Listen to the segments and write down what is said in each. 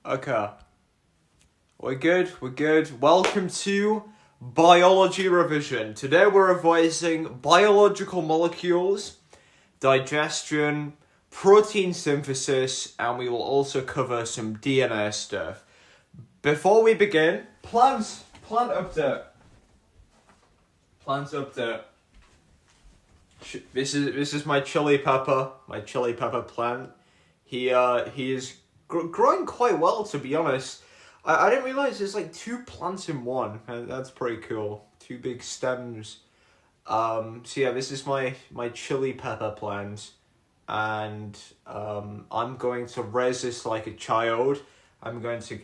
Okay. We're good. Welcome to Biology Revision. Today we're revising biological molecules, digestion, protein synthesis, and we will also cover some DNA stuff. Before we begin, plant update. Plant update. This is my chili pepper plant. He is growing quite well, to be honest. I didn't realize there's like 2 plants in one. That's pretty cool. 2 big stems. So yeah, this is my chili pepper plant, and I'm going to raise this like a child. I'm going to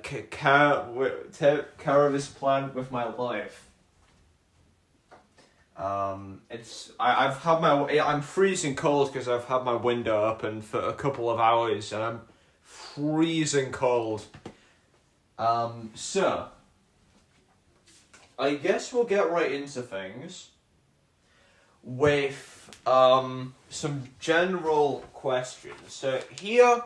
take care of this plant with my life. I'm freezing cold because I've had my window open for a couple of hours and I'm freezing cold. So I guess we'll get right into things with some general questions. So here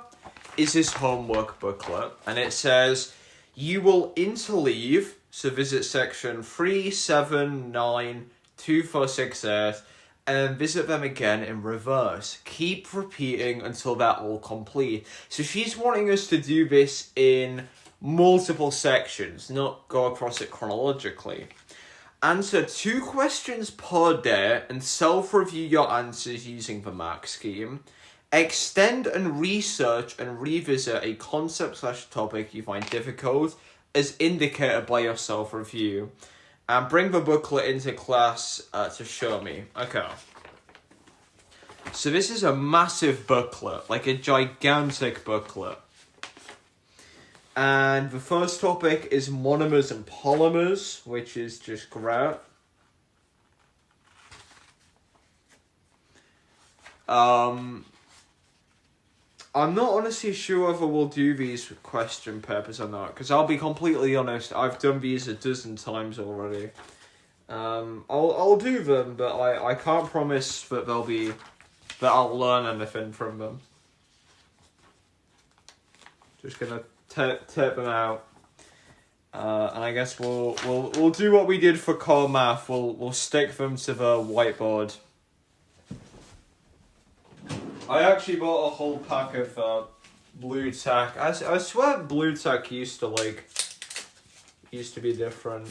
is this homework booklet, and it says you will interleave, so visit section 3, 7, 9, 2, 4, 6, 8, and then visit them again in reverse. Keep repeating until they're all complete. So she's wanting us to do this in multiple sections, not go across it chronologically. Answer 2 questions per day and self-review your answers using the mark scheme. Extend and research and revisit a concept/topic you find difficult as indicated by your self-review. And bring the booklet into class to show me. Okay. So this is a massive booklet, like a gigantic booklet. And the first topic is monomers and polymers, which is just great. I'm not honestly sure whether we'll do these with question papers or not, because I'll be completely honest, I've done these a dozen times already. I'll do them, but I can't promise that I'll learn anything from them. Just gonna tape them out, and I guess we'll do what we did for core math. We'll stick them to the whiteboard. I actually bought a whole pack of blue tack. I swear blue tack used to be different.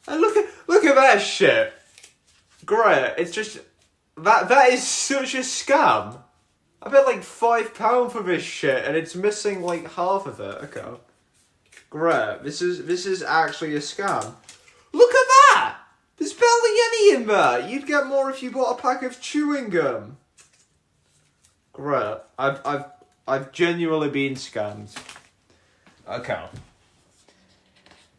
And look at that shit. Great. It's just that is such a scam. I paid like £5 for this shit and it's missing like half of it. Okay. Great. This is actually a scam. Look at that! There's barely any in there. You'd get more if you bought a pack of chewing gum. Great. I've genuinely been scammed. Okay.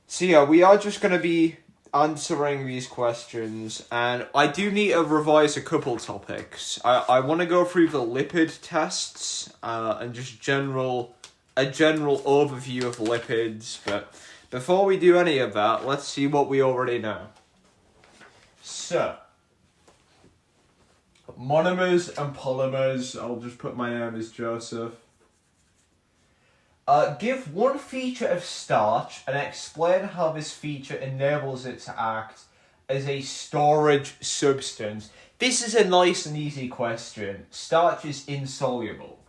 So yeah, we are just going to be answering these questions, and I do need to revise a couple topics. I want to go through the lipid tests and just a general overview of lipids, but before we do any of that, let's see what we already know. So, monomers and polymers. I'll just put my name as Joseph. Give one feature of starch and explain how this feature enables it to act as a storage substance. This is a nice and easy question. Starch is insoluble.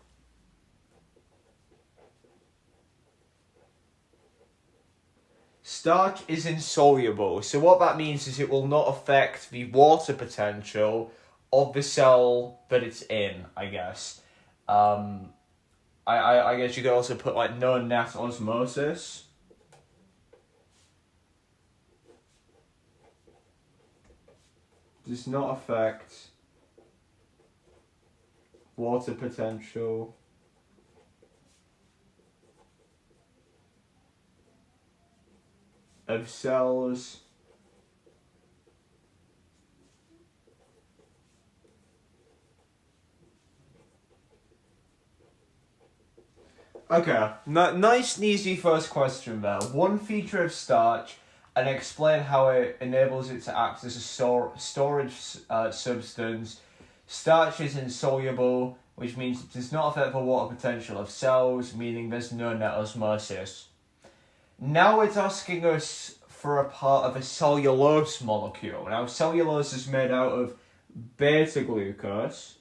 Starch is insoluble. So what that means is it will not affect the water potential of the cell that it's in, I guess. I guess you could also put like no net osmosis. Does not affect water potential of cells Okay, nice and easy first question there. One feature of starch, and explain how it enables it to act as a storage substance. Starch is insoluble. which means it does not affect the water potential of cells, meaning there's no net osmosis. Now it's asking us for a part of a cellulose molecule. Now cellulose is made out of beta-glucose,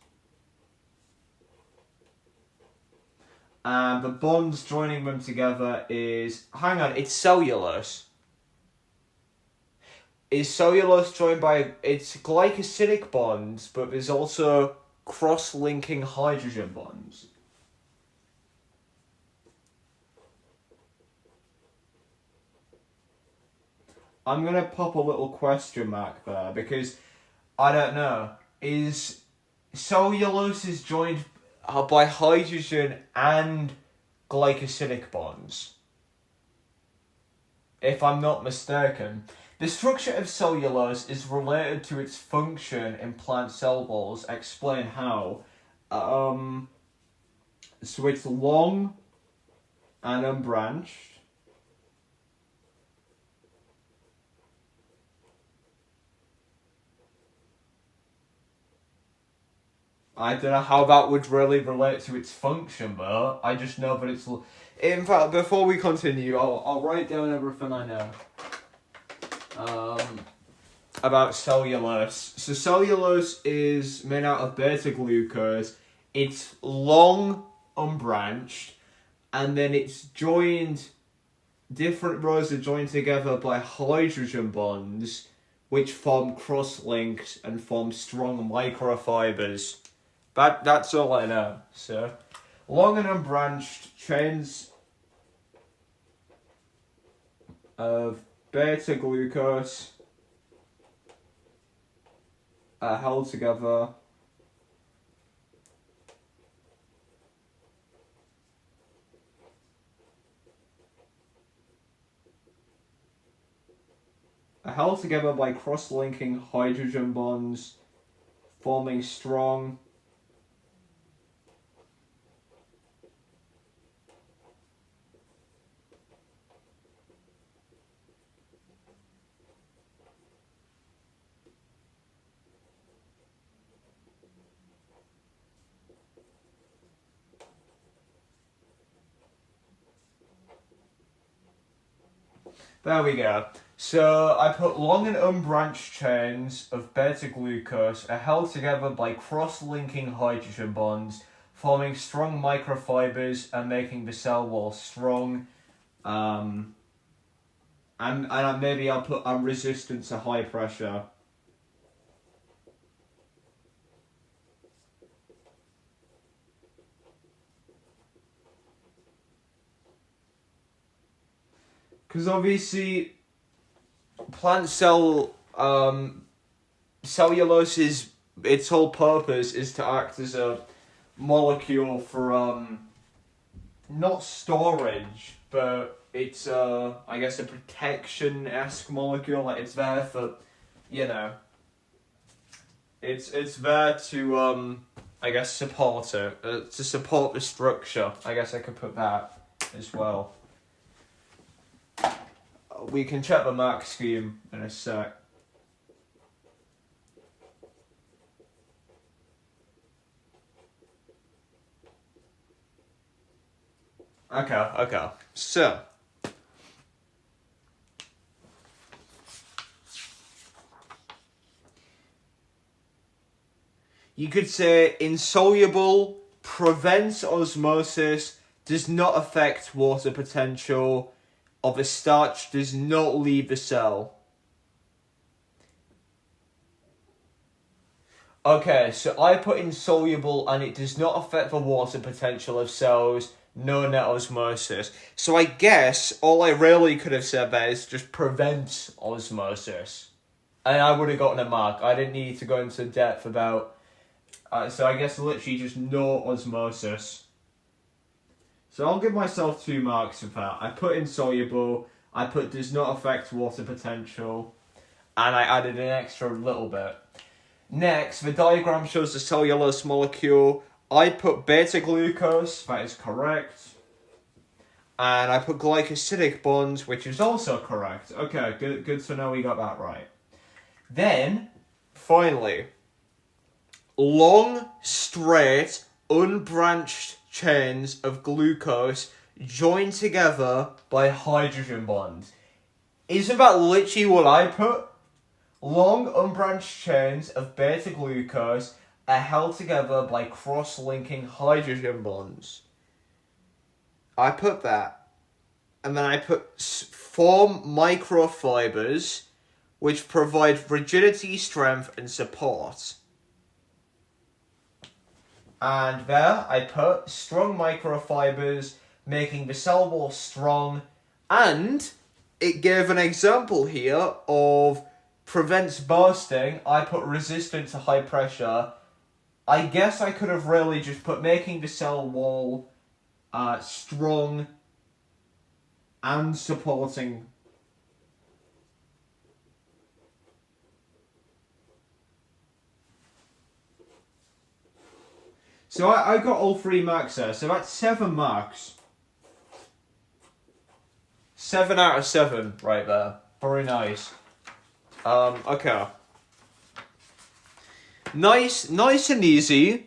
and the bonds joining them together is, hang on, it's cellulose. Is cellulose joined by, it's glycosidic bonds, but there's also cross-linking hydrogen bonds. I'm going to pop a little question mark there, because I don't know. Is cellulose is joined by hydrogen and glycosidic bonds? If I'm not mistaken. The structure of cellulose is related to its function in plant cell walls. Explain how. So it's long and unbranched. I don't know how that would really relate to its function, but I just know that it's... In fact, before we continue, I'll write down everything I know about cellulose. So cellulose is made out of beta-glucose. It's long, unbranched, and then it's joined... Different rows are joined together by hydrogen bonds, which form cross-links and form strong microfibers. That's all I know. So, long and unbranched chains of beta-glucose are held together by cross-linking hydrogen bonds, forming strong There we go. So I put long and unbranched chains of beta-glucose are held together by cross-linking hydrogen bonds, forming strong microfibers and making the cell wall strong. And maybe I'll put resistant to high pressure. Because obviously, plant cell cellulose is, its whole purpose is to act as a molecule for not storage, but it's I guess a protection-esque molecule. Like it's there for, you know, it's there to I guess support it, to support the structure. I guess I could put that as well. We can check the mark scheme in a sec. Okay. So, you could say insoluble, prevents osmosis, does not affect water potential, of a starch does not leave the cell. Okay, so I put insoluble and it does not affect the water potential of cells, no net osmosis. So I guess all I really could have said there is just prevents osmosis. And I would have gotten a mark. I didn't need to go into depth about... so I guess literally just no osmosis. So I'll give myself 2 marks for that. I put insoluble, I put does not affect water potential, and I added an extra little bit. Next, the diagram shows the cellulose molecule. I put beta-glucose, that is correct. And I put glycosidic bonds, which is also correct. Okay, good to know we got that right. Then, finally, long, straight, unbranched chains of glucose joined together by hydrogen bonds. Isn't that literally what I put? Long unbranched chains of beta glucose are held together by cross-linking hydrogen bonds. I put that. And then I put form microfibers which provide rigidity, strength, and support. And there I put strong microfibers making the cell wall strong, and it gave an example here of prevents bursting. I put resistant to high pressure. I guess I could have really just put making the cell wall strong and supporting. So I got all 3 marks there, so that's 7 marks. 7 out of 7 right there. Very nice. Okay. Nice and easy.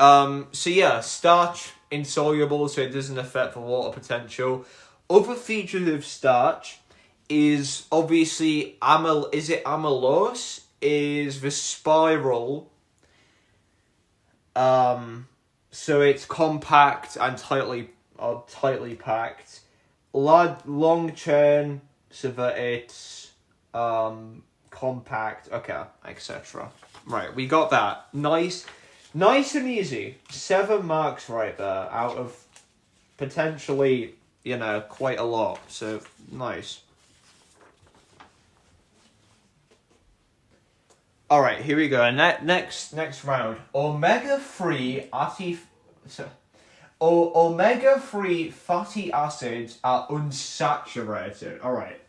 So yeah, starch insoluble, so it doesn't affect the water potential. Other features of starch is obviously amylose? Is the spiral. So it's compact and tightly packed. Long chain, so that it's compact. Okay, etc. Right, we got that. Nice and easy. 7 marks right there out of potentially, quite a lot. So nice. All right, here we go. Next round. Omega-3 fatty acids are unsaturated. All right.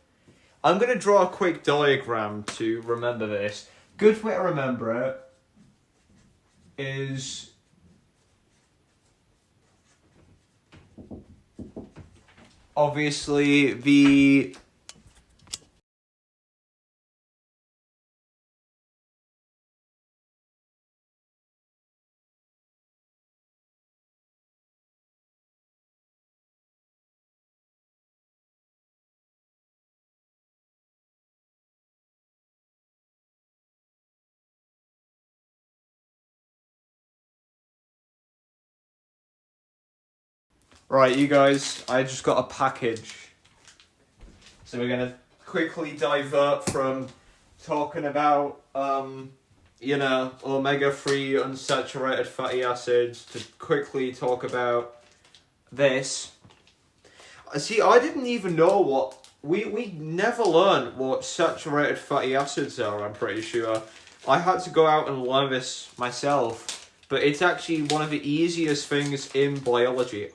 I'm going to draw a quick diagram to remember this. Good way to remember it is obviously the Right, you guys, I just got a package. So we're going to quickly divert from talking about, omega-3 unsaturated fatty acids to quickly talk about this. See, I didn't even know what... We never learned what saturated fatty acids are, I'm pretty sure. I had to go out and learn this myself. But it's actually one of the easiest things in biology.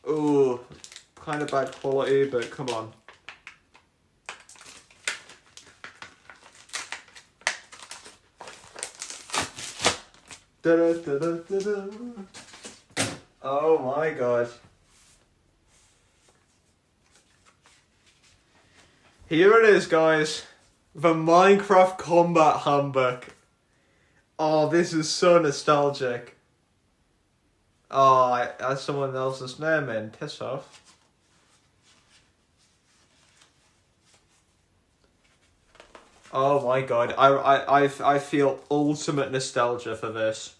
Ooh, kind of bad quality, but come on. Oh my god. Here it is, guys. The Minecraft Combat Handbook. Oh, this is so nostalgic. Oh, that's someone else's name in. Piss off. Oh my god, I feel ultimate nostalgia for this.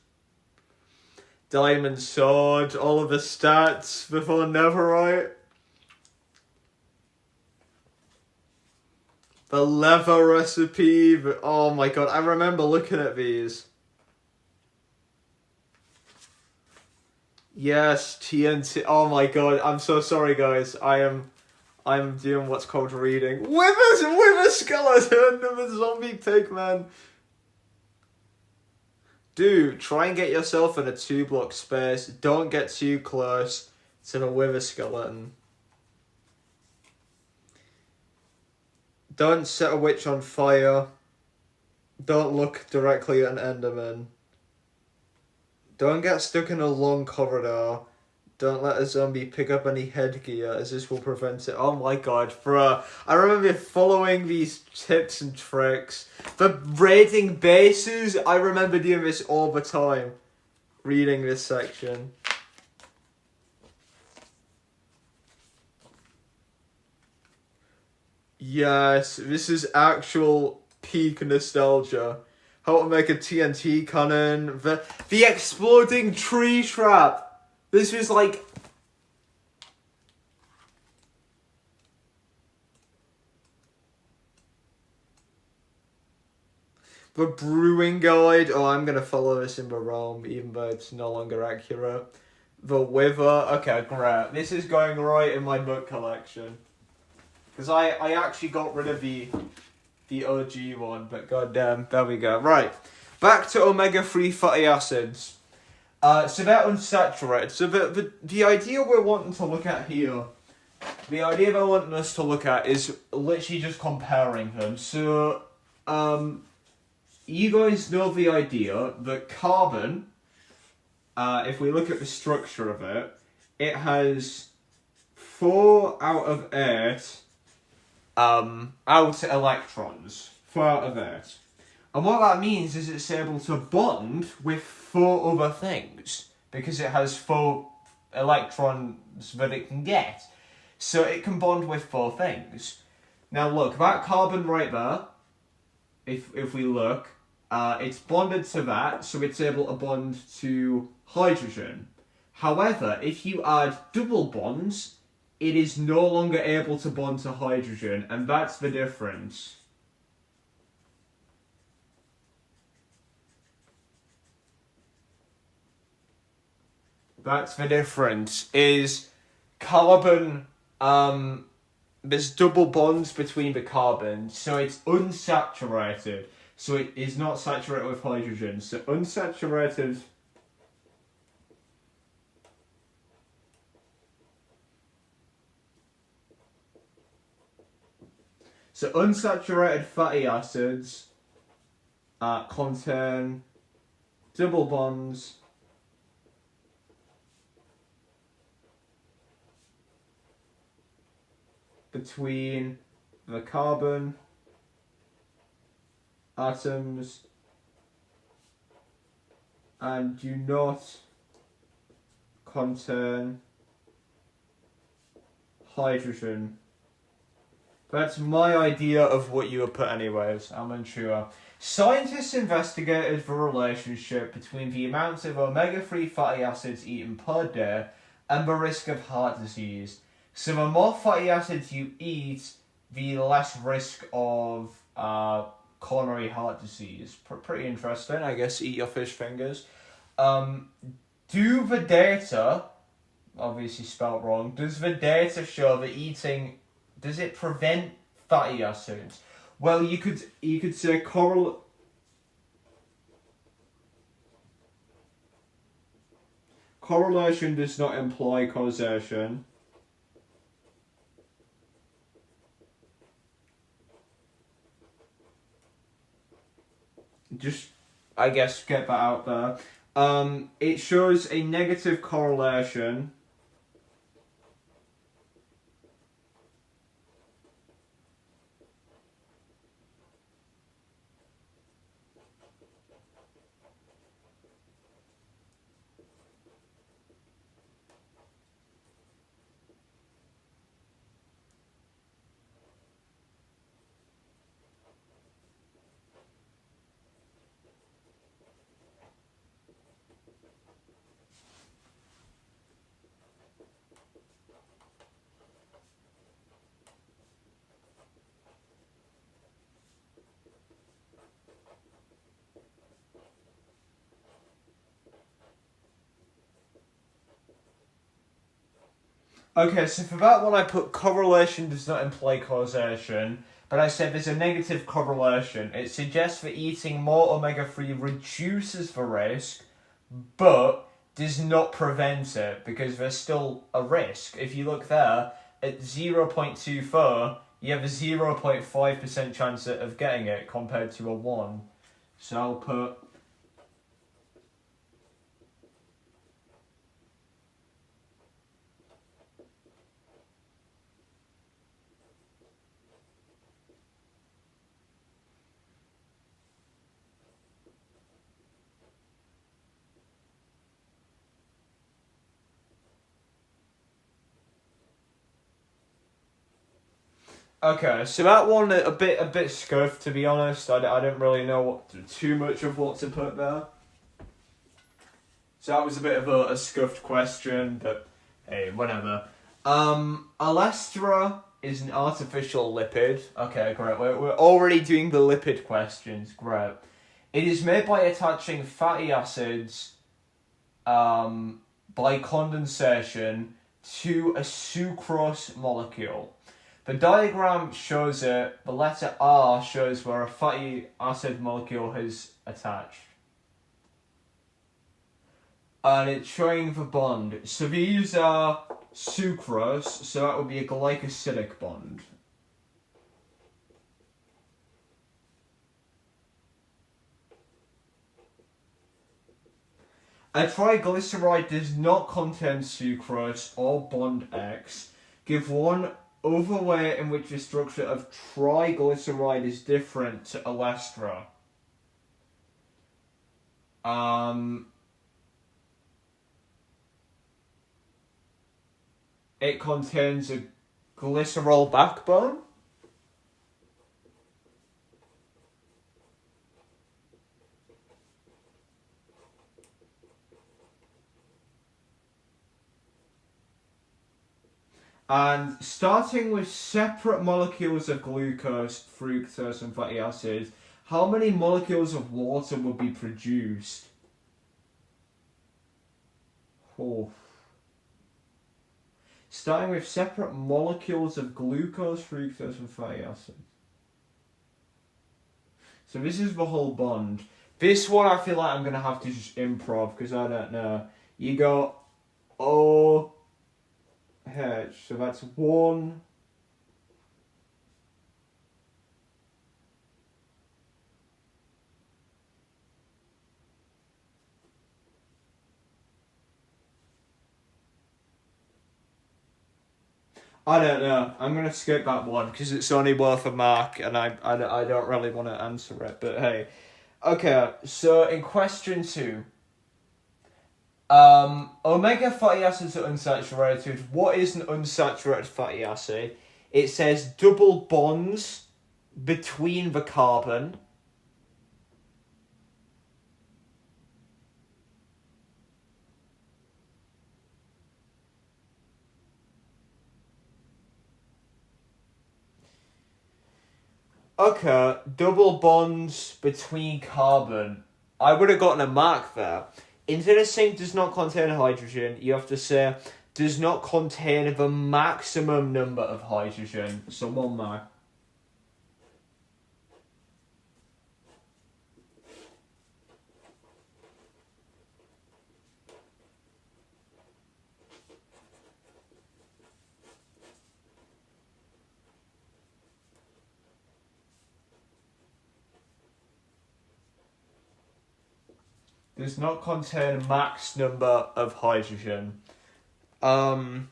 Diamond Sword, all of the stats before Netherite. The leather recipe, oh my god, I remember looking at these. Yes, TNT. Oh my god, I'm so sorry, guys. I'm doing what's called reading. With a skeleton of a zombie pigman. Dude, try and get yourself in a 2-block space. Don't get too close to the wither skeleton. Don't set a witch on fire. Don't look directly at an enderman. Don't get stuck in a long corridor. Don't let a zombie pick up any headgear, as this will prevent it. Oh my god, bruh. I remember following these tips and tricks. For raiding bases, I remember doing this all the time. Reading this section. Yes, this is actual peak nostalgia. How to make a TNT cannon. The exploding tree trap. This was like... The brewing guide. Oh, I'm going to follow this in the realm, even though it's no longer accurate. The wither. Okay, great. This is going right in my book collection. Because I actually got rid of the OG one, but goddamn, there we go. Right, back to omega-3 fatty acids. So they're unsaturated. So the idea we're wanting to look at here, the idea they're wanting us to look at is literally just comparing them. So, you guys know the idea that carbon, if we look at the structure of it, it has 4 out of 8 outer electrons. 4 out of 8. And what that means is it's able to bond with 4 other things, because it has 4 electrons that it can get. So it can bond with 4 things. Now look, that carbon right there, if we look, it's bonded to that, so it's able to bond to hydrogen. However, if you add double bonds, it is no longer able to bond to hydrogen, and that's the difference. That's the difference, is carbon, there's double bonds between the carbons, so it's unsaturated. So it is not saturated with hydrogen. So unsaturated fatty acids contain double bonds between the carbon atoms and do not contain hydrogen. That's my idea of what you would put anyways, I'm unsure. Scientists investigated the relationship between the amount of omega-3 fatty acids eaten per day and the risk of heart disease. So the more fatty acids you eat, the less risk of coronary heart disease. Pretty interesting, I guess. Eat your fish fingers. Do the data, obviously spelt wrong, does the data show that eating, does it prevent fatty acids? Well, you could say correlation does not imply causation. Just, I guess, get that out there. It shows a negative correlation Okay, so for that one I put correlation does not imply causation, but I said there's a negative correlation. It suggests that eating more omega-3 reduces the risk, but does not prevent it, because there's still a risk. If you look there, at 0.24, you have a 0.5% chance of getting it compared to a 1. So I'll put... Okay, so that one a bit scuffed, to be honest. I don't really know too much of what to put there. So that was a bit of a scuffed question, but hey, whatever. Alestra is an artificial lipid. Okay, great. We're already doing the lipid questions. Great. It is made by attaching fatty acids by condensation to a sucrose molecule. The diagram shows it. The letter R shows where a fatty acid molecule has attached. And it's showing the bond. So these are sucrose, so that would be a glycosidic bond. A triglyceride does not contain sucrose or bond X. Give one other way in which the structure of triglyceride is different to alestra. It contains a glycerol backbone. And starting with separate molecules of glucose, fructose, and fatty acids, how many molecules of water will be produced? Oh. Starting with separate molecules of glucose, fructose, and fatty acids. So this is the whole bond. This one I feel like I'm going to have to just improv because I don't know. You go OH, so that's one. I don't know. I'm going to skip that one because it's only worth a mark and I don't really want to answer it. But hey. Okay, so in question 2. Omega fatty acids are unsaturated. What is an unsaturated fatty acid? It says double bonds between the carbon. Okay, double bonds between carbon. I would have gotten a mark there. Instead of saying does not contain hydrogen, you have to say does not contain the maximum number of hydrogen. So 1 mark. Does not contain max number of hydrogen. Okay,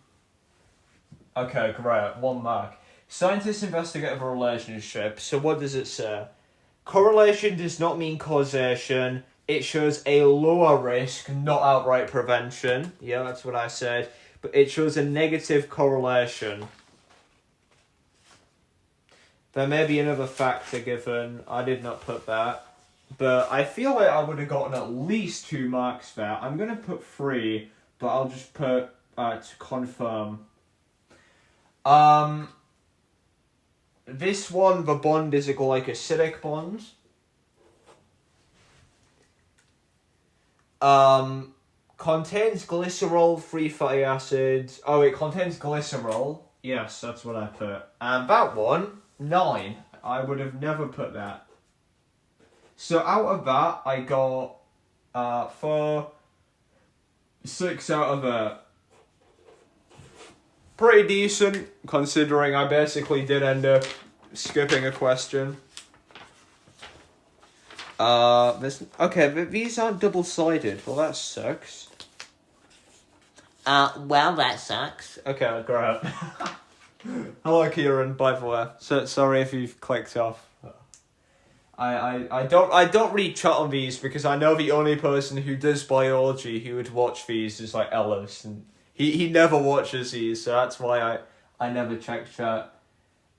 great. 1 mark. Scientists investigate the relationship. So what does it say? Correlation does not mean causation. It shows a lower risk, not outright prevention. Yeah, that's what I said. But it shows a negative correlation. There may be another factor given. I did not put that. But I feel like I would have gotten at least 2 marks there. I'm going to put 3, but I'll just put to confirm. This one, the bond is a glycosidic bond. Contains glycerol, free fatty acids. Oh, it contains glycerol. Yes, that's what I put. And that one, 9. I would have never put that. So out of that, I got 6 out of 8. Pretty decent, considering I basically did end up skipping a question. Okay, but these aren't double-sided. Well, that sucks. Well, that sucks. Okay, great. Hello, Kieran, by the way. So, sorry if you've clicked off. I don't really chat on these because I know the only person who does biology who would watch these is like Ellis, and he never watches these, so that's why I never check chat.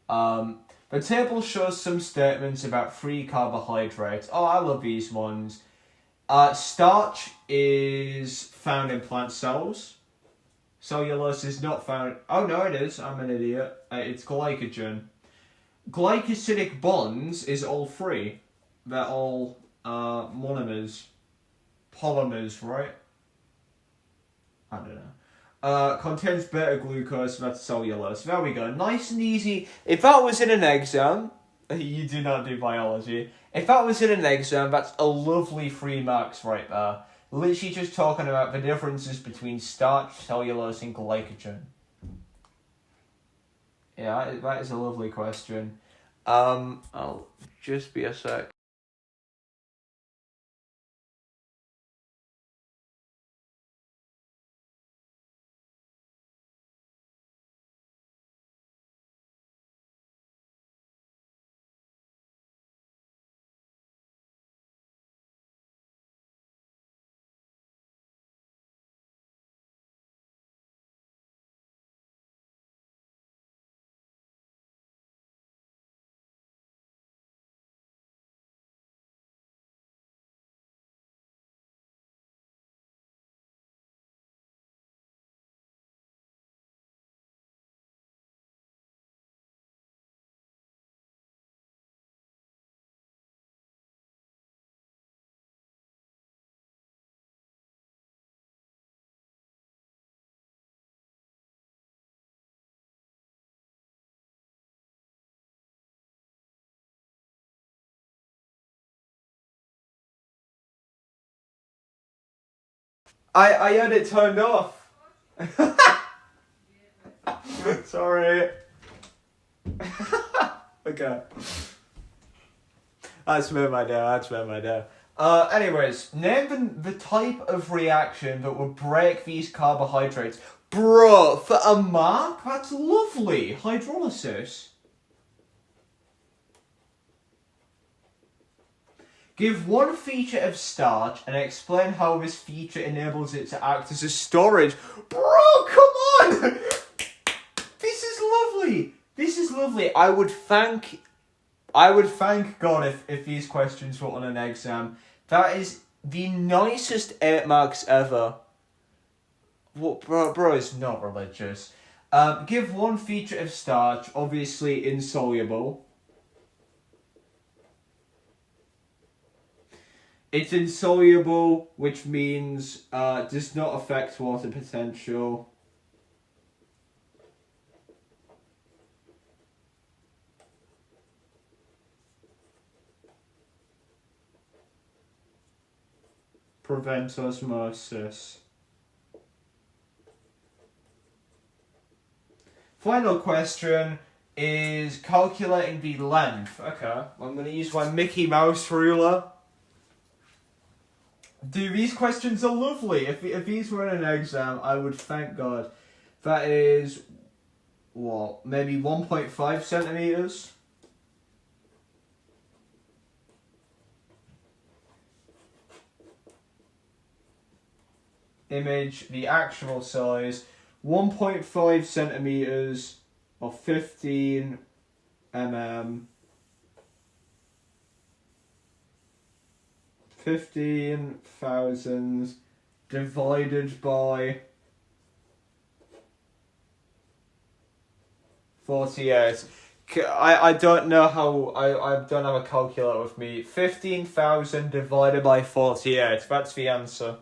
The table shows some statements about free carbohydrates. Oh, I love these ones. Starch is found in plant cells. Cellulose is not found... Oh, no, it is. I'm an idiot. It's glycogen. Glycosidic bonds is all free. They're all monomers. Polymers, right? I don't know. Contains beta-glucose, that's cellulose. There we go. Nice and easy. If that was in an exam... You do not do biology. If that was in an exam, that's a lovely 3 marks right there. Literally just talking about the differences between starch, cellulose, and glycogen. Yeah, that is a lovely question. I'll just be a sec. I had it turned off. Sorry. Okay. That's made my day. Anyways, name the type of reaction that would break these carbohydrates. Bro, for a mark? That's lovely. Hydrolysis. Give one feature of starch and explain how this feature enables it to act as a storage. Bro, come on! This is lovely. This is lovely. I would thank God if these questions were on an exam. That is the nicest 8 marks ever. What, bro is not religious. Give one feature of starch, obviously insoluble. It's insoluble, which means does not affect water potential. Prevent osmosis. Final question is calculating the length. Okay, I'm going to use my Mickey Mouse ruler. Dude, these questions are lovely. If these were in an exam, I would thank God. That is, what, maybe 1.5 centimeters? Image, the actual size, 1.5 centimeters or 15 mm. 15,000 divided by 48. I don't know how, I don't have a calculator with me. 15,000 divided by 48. That's the answer.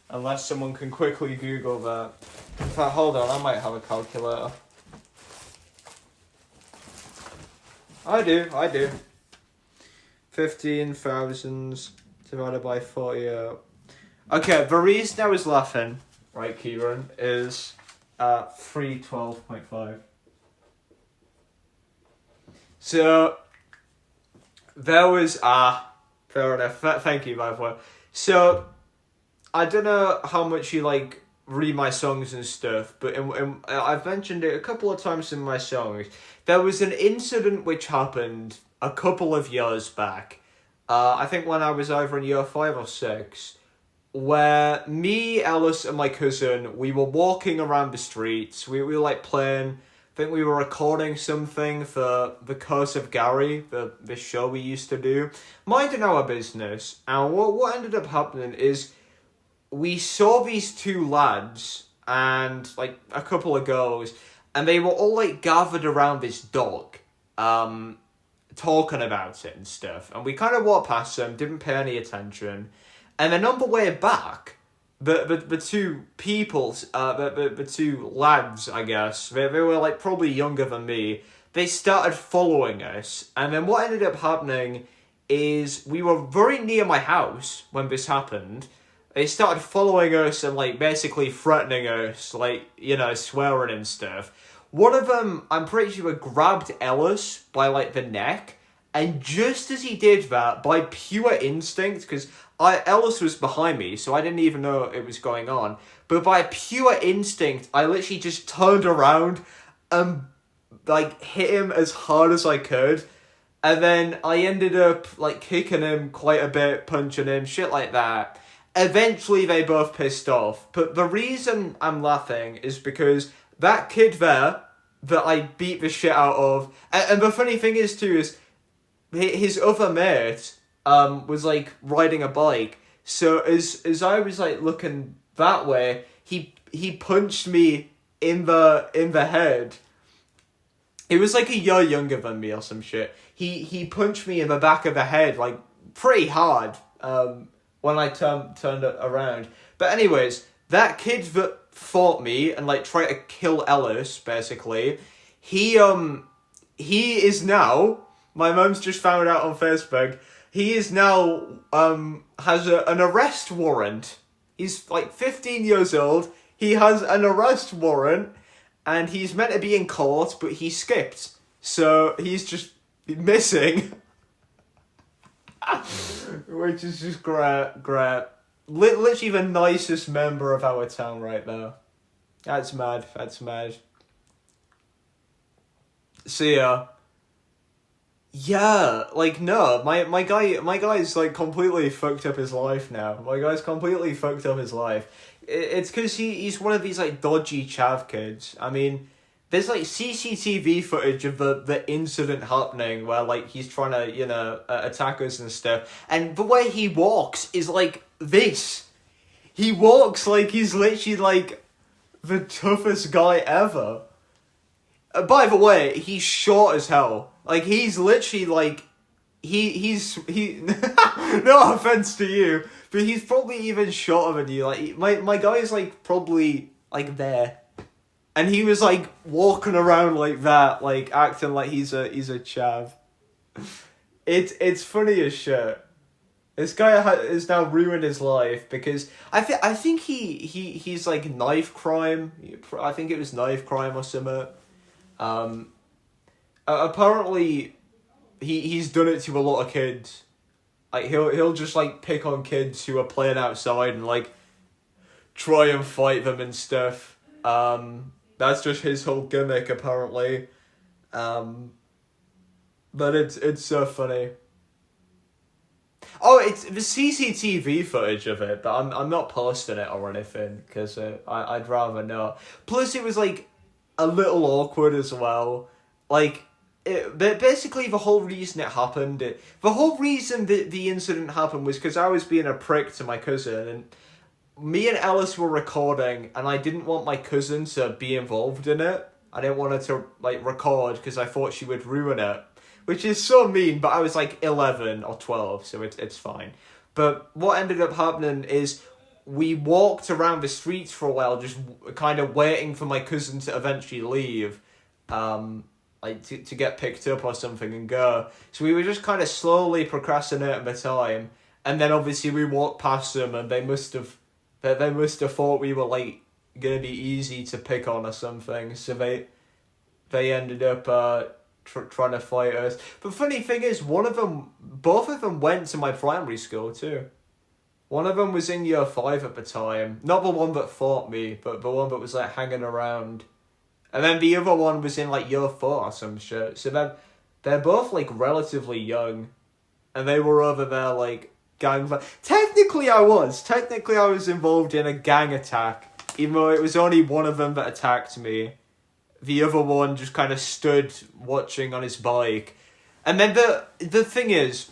Unless someone can quickly Google that. In fact, hold on, I might have a calculator. I do. 15,000 divided by 48. Okay, the reason I was laughing, right, Kieran, is 312.5. So, there was, fair enough, thank you, by the way. So, I don't know how much you, like, read my songs and stuff, but I've mentioned it a couple of times in my songs. There was an incident which happened a couple of years back, I think when I was either in year 5 or 6, where me, Ellis, and my cousin, we were walking around the streets. We were like playing think we were recording something for The Curse of Gary, the show we used to do. Minding our business. And what ended up happening is we saw these two lads and like a couple of girls, and they were all like gathered around this dog, talking about it and stuff. And we kind of walked past them, didn't pay any attention. And then on the way back, the two peoples, the two lads, I guess, they were like probably younger than me, they started following us. And then what ended up happening is we were very near my house when this happened. They started following us and like basically threatening us, like, you know, swearing and stuff. One of them, I'm pretty sure, grabbed Ellis by like the neck. And just as he did that, by pure instinct, because Ellis was behind me, so I didn't even know it was going on. But by pure instinct, I literally just turned around and like hit him as hard as I could. And then I ended up like kicking him quite a bit, punching him, shit like that. Eventually they both pissed off. But the reason I'm laughing is because that kid there that I beat the shit out of, and the funny thing is too, is his other mate was like riding a bike. So as I was like looking that way, he punched me in the head. He was like a year younger than me or some shit. He punched me in the back of the head like pretty hard when I turned it around. But anyways, that kid that fought me and like tried to kill Ellis, basically, he is now, my mum's just found out on Facebook, he is now has an arrest warrant. He's like 15 years old. He has an arrest warrant and he's meant to be in court, but he skipped. So he's just missing. Which is just great. Literally the nicest member of our town right there. That's mad. So yeah, like no, my guy's like completely fucked up his life now. My guy's completely fucked up his life. It's because he's one of these like dodgy chav kids. I mean, there's like CCTV footage of the incident happening where like he's trying to, you know, attack us and stuff. And the way he walks is like this. He walks like he's literally like the toughest guy ever. By the way, he's short as hell. Like he's literally like he no offense to you, but he's probably even shorter than you. Like my guy is like probably like there. And he was like walking around like that, like acting like he's a chav. It's funny as shit. This guy has now ruined his life because I think he's like knife crime. I think it was knife crime or something. Apparently, he's done it to a lot of kids. Like he'll just like pick on kids who are playing outside and like try and fight them and stuff. That's just his whole gimmick, apparently. But it's so funny. Oh, it's the CCTV footage of it, but I'm not posting it or anything, because I'd rather not. Plus, it was, like, a little awkward as well. Like, basically, the whole reason it happened, the whole reason that the incident happened was because I was being a prick to my cousin, and me and Ellis were recording, and I didn't want my cousin to be involved in it. I didn't want her to, like, record, because I thought she would ruin it. Which is so mean, but I was, like, 11 or 12, so it's fine. But what ended up happening is we walked around the streets for a while, just kind of waiting for my cousin to eventually leave, like, to get picked up or something and go. So we were just kind of slowly procrastinating the time, and then obviously we walked past them, and they must have thought we were, like, gonna be easy to pick on or something, so they ended up trying to fight us. But funny thing is, both of them went to my primary school too. One of them was in year 5 at the time, not the one that fought me, but the one that was like hanging around. And then the other one was in like year 4 or some shit. So they're both like relatively young, and they were over there like gang. Technically I was involved in a gang attack, even though it was only one of them that attacked me. the other one just kind of stood watching on his bike. And then the thing is,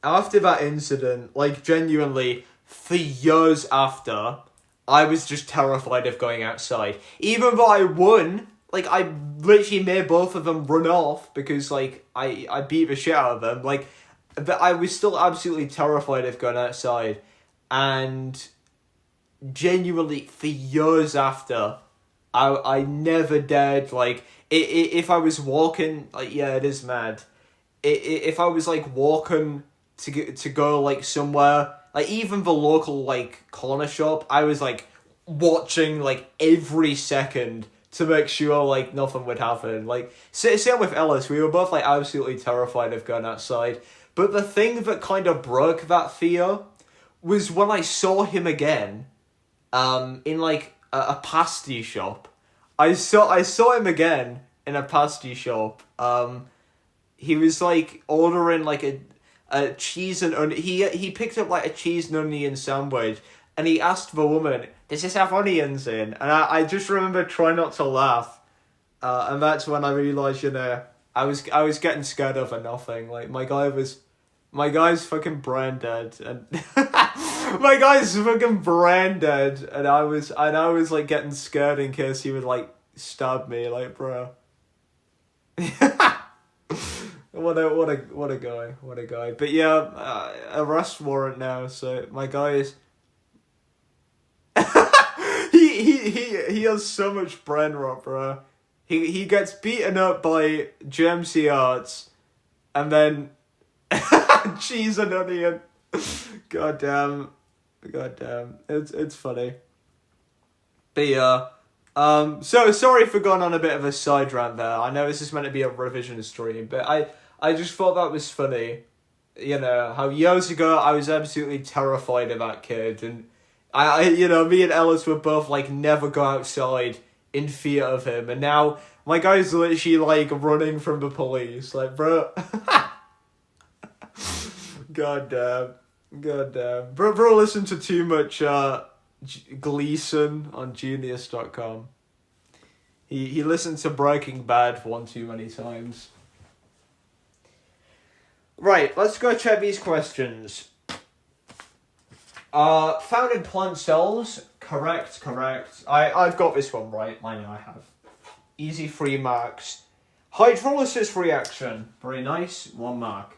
after that incident, like, genuinely, for years after, I was just terrified of going outside. Even though I won, like, I literally made both of them run off because, like, I beat the shit out of them. Like, but I was still absolutely terrified of going outside. And genuinely, for years after, I never dared, like, if I was walking, like, yeah, it is mad. If I was, like, walking to go, like, somewhere, like, even the local, like, corner shop, I was, like, watching, like, every second to make sure, like, nothing would happen. Like, same with Ellis, we were both, like, absolutely terrified of going outside. But the thing that kind of broke that fear was when I saw him again, in, like, a pasty shop. I saw him again in a pasty shop. He was, like, ordering, like, a cheese and onion. He picked up, like, a cheese and onion sandwich, and he asked the woman, "Does this have onions in?" And I just remember trying not to laugh. And that's when I realised, you know, I was getting scared of nothing. Like, my guy's fucking brain dead, and my guy's fucking brain dead, and I was like getting scared in case he would, like, stab me, like, bro. What a guy. But yeah, arrest warrant now. So my guy is. he has so much brain rot, bro. He gets beaten up by JMC Arts, and then cheese and onion. God damn, it's funny. But yeah, so sorry for going on a bit of a side rant there. I know this is meant to be a revision stream, but I just thought that was funny. You know, how years ago I was absolutely terrified of that kid, and I you know, me and Ellis were both like, never go outside in fear of him, and now my guy's literally, like, running from the police, like, bro. God damn. Bro, listen to too much Gleason on Genius.com. He listened to Breaking Bad one too many times. Right, let's go check these questions. Found in plant cells. Correct. I've got this one right. I know I have. Easy 3 marks. Hydrolysis reaction. Very nice. 1 mark.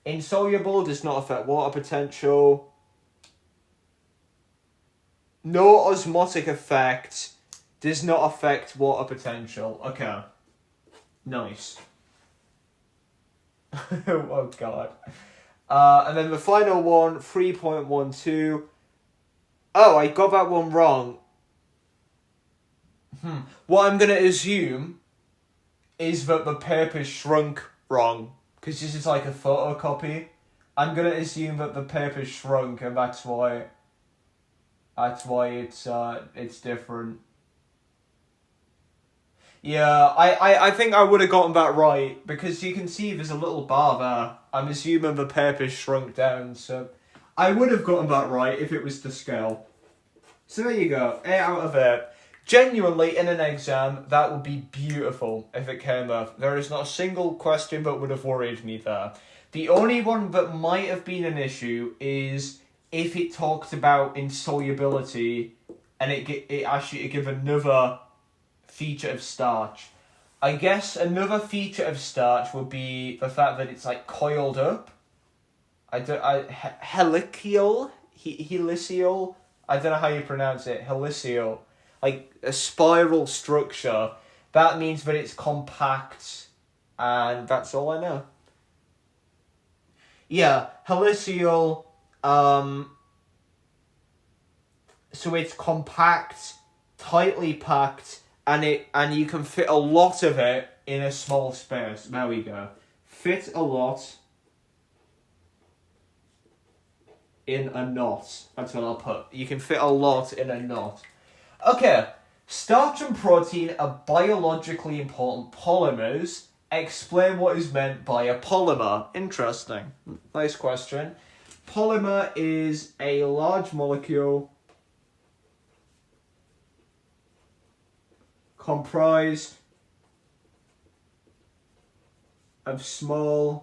Insoluble, does not affect water potential. No osmotic effect, does not affect water potential. Okay. Nice. Oh god. And then the final one, 3.12. Oh, I got that one wrong. What I'm going to assume is that the paper shrunk wrong, because this is like a photocopy. I'm going to assume that the paper shrunk, and that's why it's different. Yeah, I think I would have gotten that right, because you can see there's a little bar there. I'm assuming the paper shrunk down, so I would have gotten that right if it was to scale. So there you go, 8 out of 8. Genuinely, in an exam, that would be beautiful if it came up. There is not a single question that would have worried me there. The only one that might have been an issue is if it talked about insolubility and it actually give another feature of starch. I guess another feature of starch would be the fact that it's, like, coiled up. Helical? Helical? I don't know how you pronounce it. Helical. Like, a spiral structure. That means that it's compact, and that's all I know. Yeah, helical, so it's compact, tightly packed, and you can fit a lot of it in a small space. There we go. Fit a lot in a knot. That's what I'll put. You can fit a lot in a knot. Okay, starch and protein are biologically important polymers. Explain what is meant by a polymer. Interesting. Nice question. Polymer is a large molecule comprised of smaller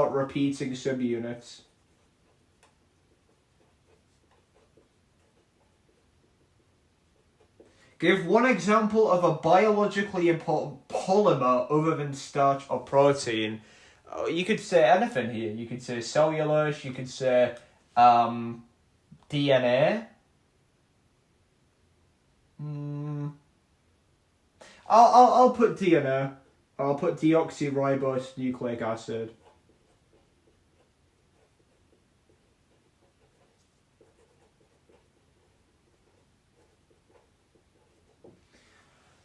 repeating subunits. Give one example of a biologically important polymer other than starch or protein. You could say anything here. You could say cellulose. You could say DNA. I'll put DNA. I'll put deoxyribose nucleic acid.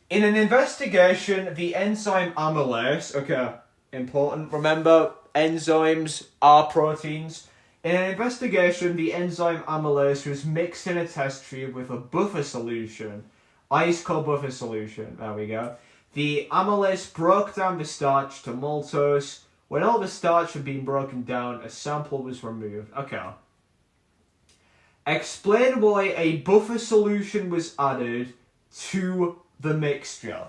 In an investigation, the enzyme amylase, okay, important, remember, enzymes are proteins. In an investigation, the enzyme amylase was mixed in a test tube with a buffer solution, ice-cold buffer solution, there we go. The amylase broke down the starch to maltose. When all the starch had been broken down, a sample was removed. Okay. Explain why a buffer solution was added to the mixture.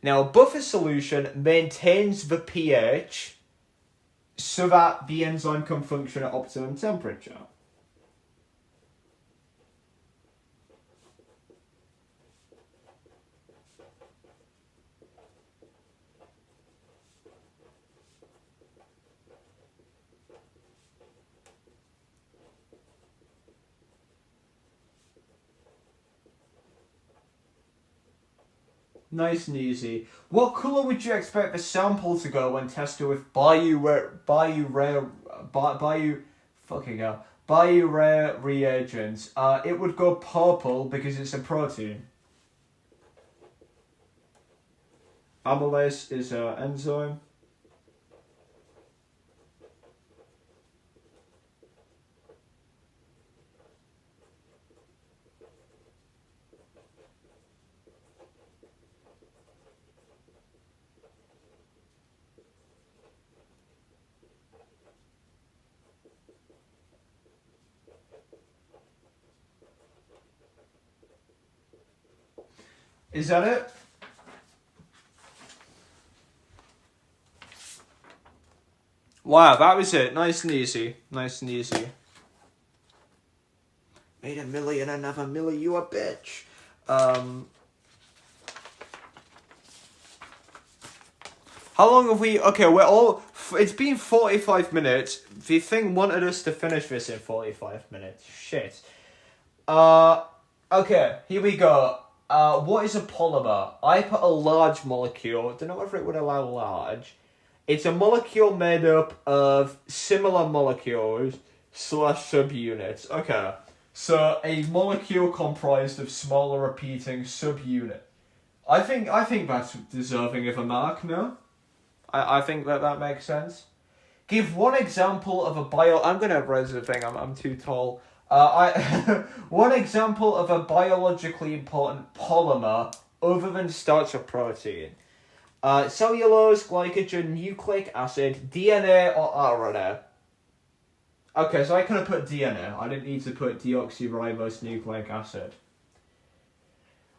Now, buffer solution maintains the pH so that the enzyme can function at optimum temperature. Nice and easy. What colour would you expect the sample to go when tested with bio-rare reagents? It would go purple because it's a protein. Amylase is an enzyme. Is that it? Wow, that was it. Nice and easy. Nice and easy. Made $1 million, another $1 million, you a bitch. How long have we... Okay, we're all... It's been 45 minutes. The thing wanted us to finish this in 45 minutes. Shit. Okay, here we go. What is a polymer? I put a large molecule. Don't know whether it would allow large. It's a molecule made up of similar molecules / subunits. Okay, so a molecule comprised of smaller repeating subunit. I think that's deserving of a mark. No, I think that makes sense. Give one example of a I'm gonna raise the thing. I'm too tall. One example of a biologically important polymer other than starch or protein. Cellulose, glycogen, nucleic acid, DNA or RNA. Okay, so I could have put DNA. I didn't need to put deoxyribose nucleic acid.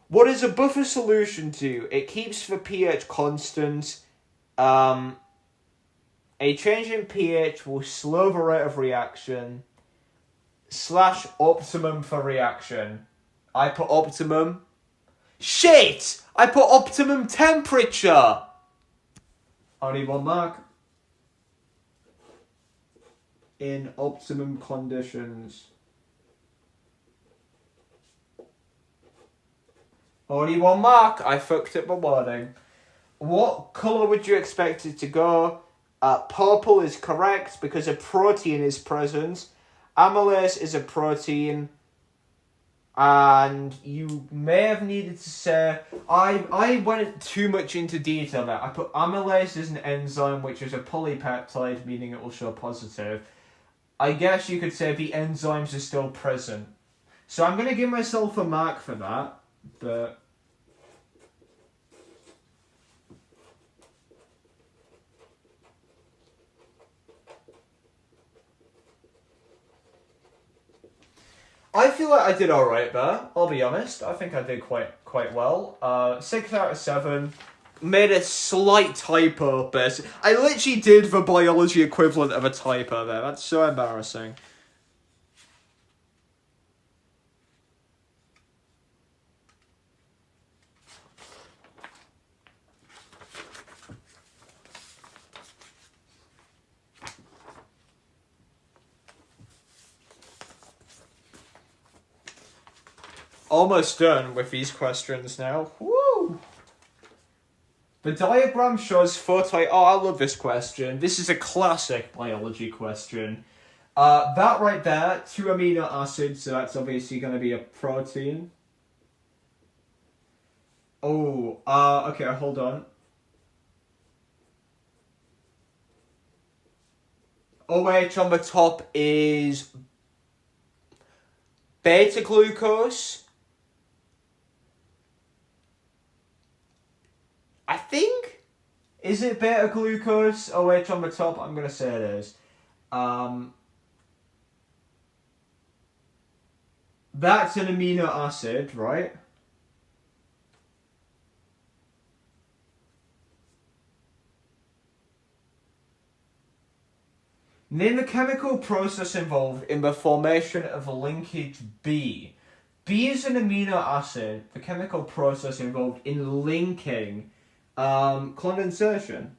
What does a buffer solution do? It keeps the pH constant. A change in pH will slow the rate of reaction. / optimum for reaction. I put optimum. Shit! I put optimum temperature! Only one mark. In optimum conditions. Only one mark. I fucked up my wording. What colour would you expect it to go? Purple is correct because a protein is present. Amylase is a protein, and you may have needed to say... I went too much into detail there. I put amylase as an enzyme, which is a polypeptide, meaning it will show positive. I guess you could say the enzymes are still present. So I'm going to give myself a mark for that, but... I feel like I did alright there, I'll be honest. I think I did quite well. 6 out of 7. Made a slight typo, but I literally did the biology equivalent of a typo there. That's so embarrassing. Almost done with these questions now. Woo! The diagram shows photo... Oh, I love this question. This is a classic biology question. That right there, 2 amino acids, so that's obviously going to be a protein. Oh, okay, hold on. OH on the top is beta glucose. I think, is it beta glucose? OH on the top? I'm gonna say it is. That's an amino acid, right? Name the chemical process involved in the formation of linkage B. B is an amino acid. The chemical process involved in linking condensation.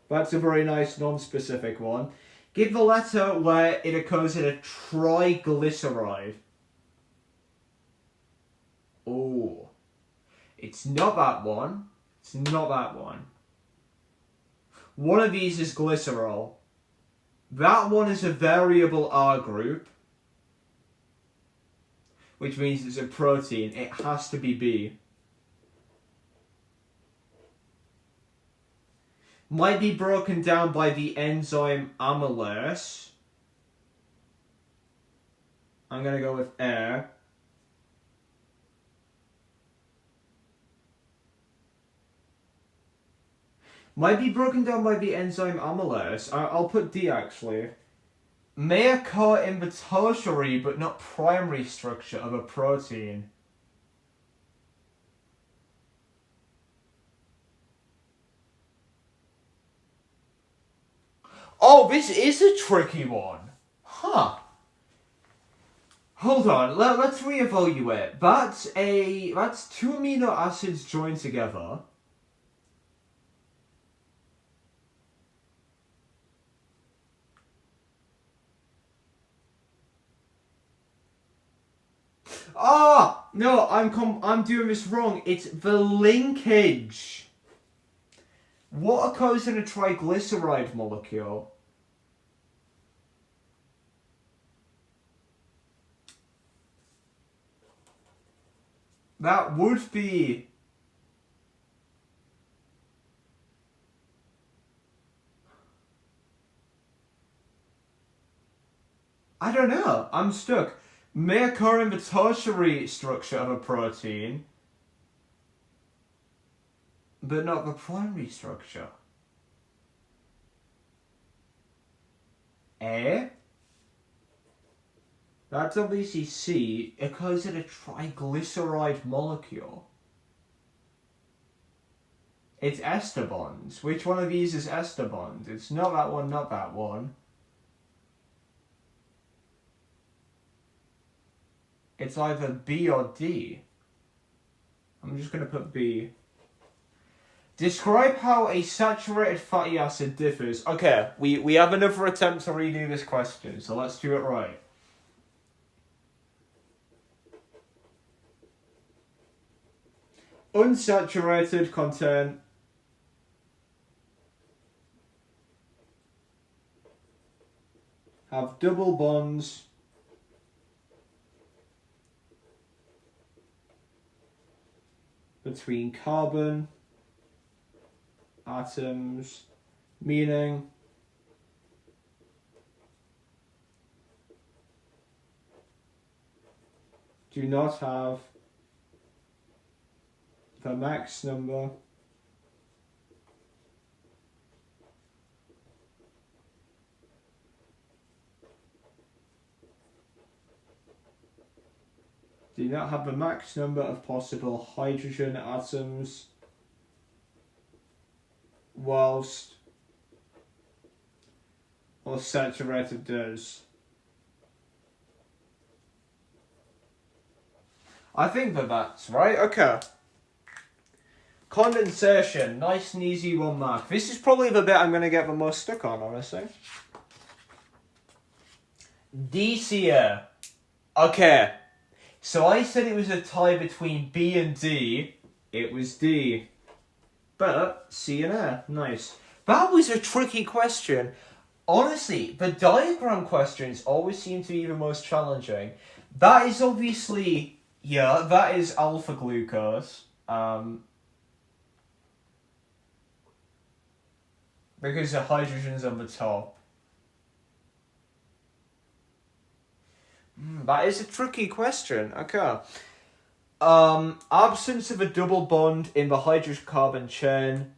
That's a very nice non-specific one. Give the letter where it occurs in a triglyceride. Oh. It's not that one. It's not that one. One of these is glycerol. That one is a variable R group, which means it's a protein. It has to be B. Might be broken down by the enzyme amylase. I'm going to go with air. Might be broken down by the enzyme amylase. I'll put D actually. May occur in the tertiary but not primary structure of a protein. Oh, this is a tricky one. Huh. Hold on, let's reevaluate. That's 2 amino acids joined together. Ah, no, I'm doing this wrong. It's the linkage. What occurs in a triglyceride molecule? That would be... I don't know. I'm stuck. May occur in the tertiary structure of a protein, but not the primary structure. A? That's obviously C. It occurs in a triglyceride molecule. It's ester bonds. Which one of these is ester bonds? It's not that one, not that one. It's either B or D. I'm just going to put B. Describe how a saturated fatty acid differs. Okay, we have another attempt to redo this question, so let's do it right. Unsaturated content have double bonds between carbon atoms, meaning do not have the max number do not have the max number of possible hydrogen atoms whilst or saturated does. I think that's right. Okay. Condensation. Nice and easy 1 mark. This is probably the bit I'm going to get the most stuck on, honestly. DCA. Okay. So I said it was a tie between B and D. It was D. But C and A. Nice. That was a tricky question. Honestly, the diagram questions always seem to be the most challenging. That is obviously, yeah, that is alpha glucose. Because the hydrogen's on the top. That is a tricky question. Okay. Absence of a double bond in the hydrocarbon chain.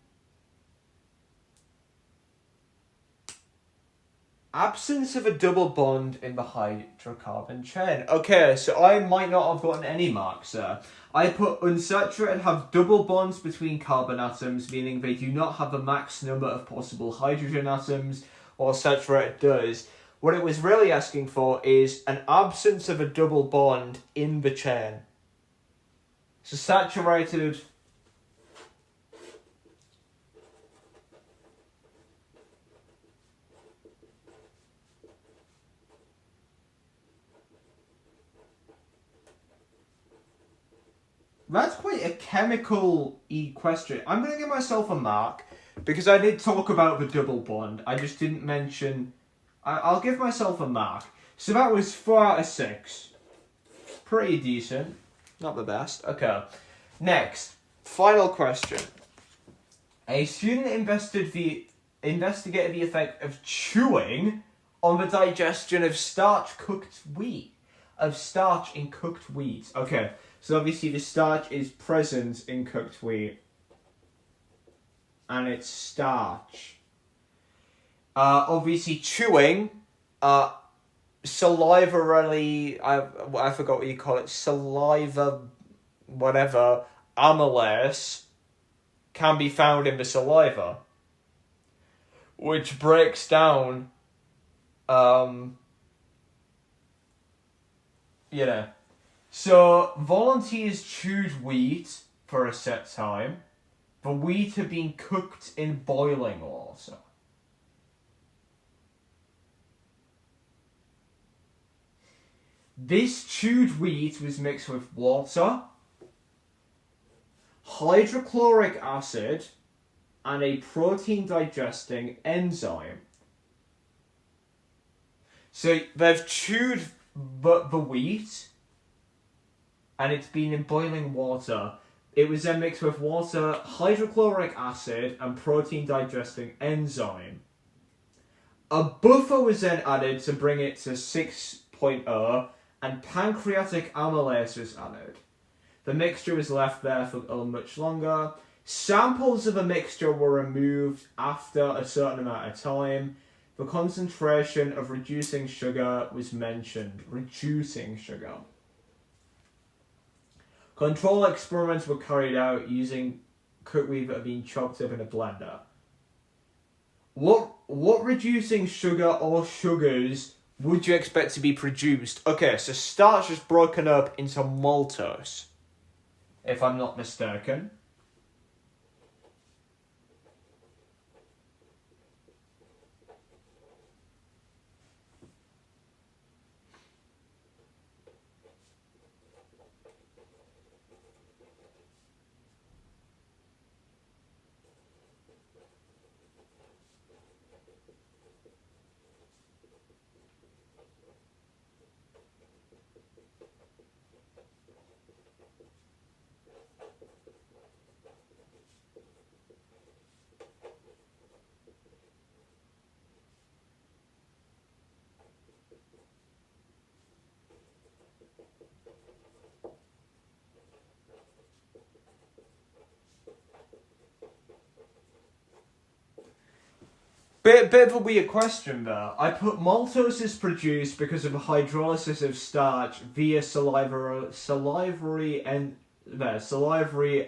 Absence of a double bond in the hydrocarbon chain. Okay, so I might not have gotten any marks there. I put unsaturated have double bonds between carbon atoms, meaning they do not have the max number of possible hydrogen atoms, while saturated does. What it was really asking for is an absence of a double bond in the chain. So saturated... That's quite a chemical-y question. I'm going to give myself a mark, because I did talk about the double bond. I just didn't mention... I'll give myself a mark. So that was 4 out of 6. Pretty decent. Not the best. Okay. Next. Final question. A student investigated the effect of chewing on the digestion of starch in cooked wheat. Okay. So obviously the starch is present in cooked wheat. And it's starch. Obviously chewing, saliva really, I forgot what you call it, saliva, whatever, amylase, can be found in the saliva. Which breaks down, So, volunteers chewed wheat for a set time. The wheat had been cooked in boiling water. This chewed wheat was mixed with water, hydrochloric acid, and a protein-digesting enzyme. So they've chewed the wheat, and it's been in boiling water. It was then mixed with water, hydrochloric acid, and protein-digesting enzyme. A buffer was then added to bring it to 6.0, and pancreatic amylase was added. The mixture was left there for much longer. Samples of the mixture were removed after a certain amount of time. The concentration of reducing sugar was mentioned. Reducing sugar. Control experiments were carried out using cooked wheat that had been chopped up in a blender. What reducing sugar or sugars would you expect to be produced? Okay, so starch is broken up into maltose, if I'm not mistaken. Bit of a weird question there. I put maltose is produced because of hydrolysis of starch via salivary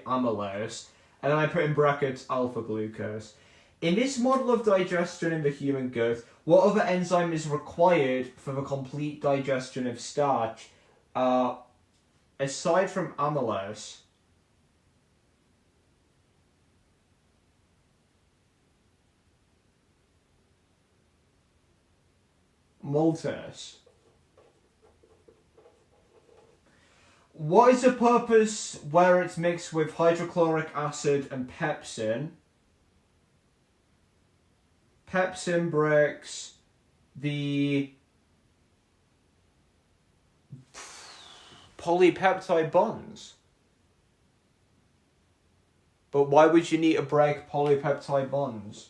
amylase, and then I put in brackets alpha glucose. In this model of digestion in the human gut, what other enzyme is required for the complete digestion of starch, aside from amylase? Maltose. What is the purpose where it's mixed with hydrochloric acid and pepsin? Pepsin breaks the polypeptide bonds. But why would you need to break polypeptide bonds?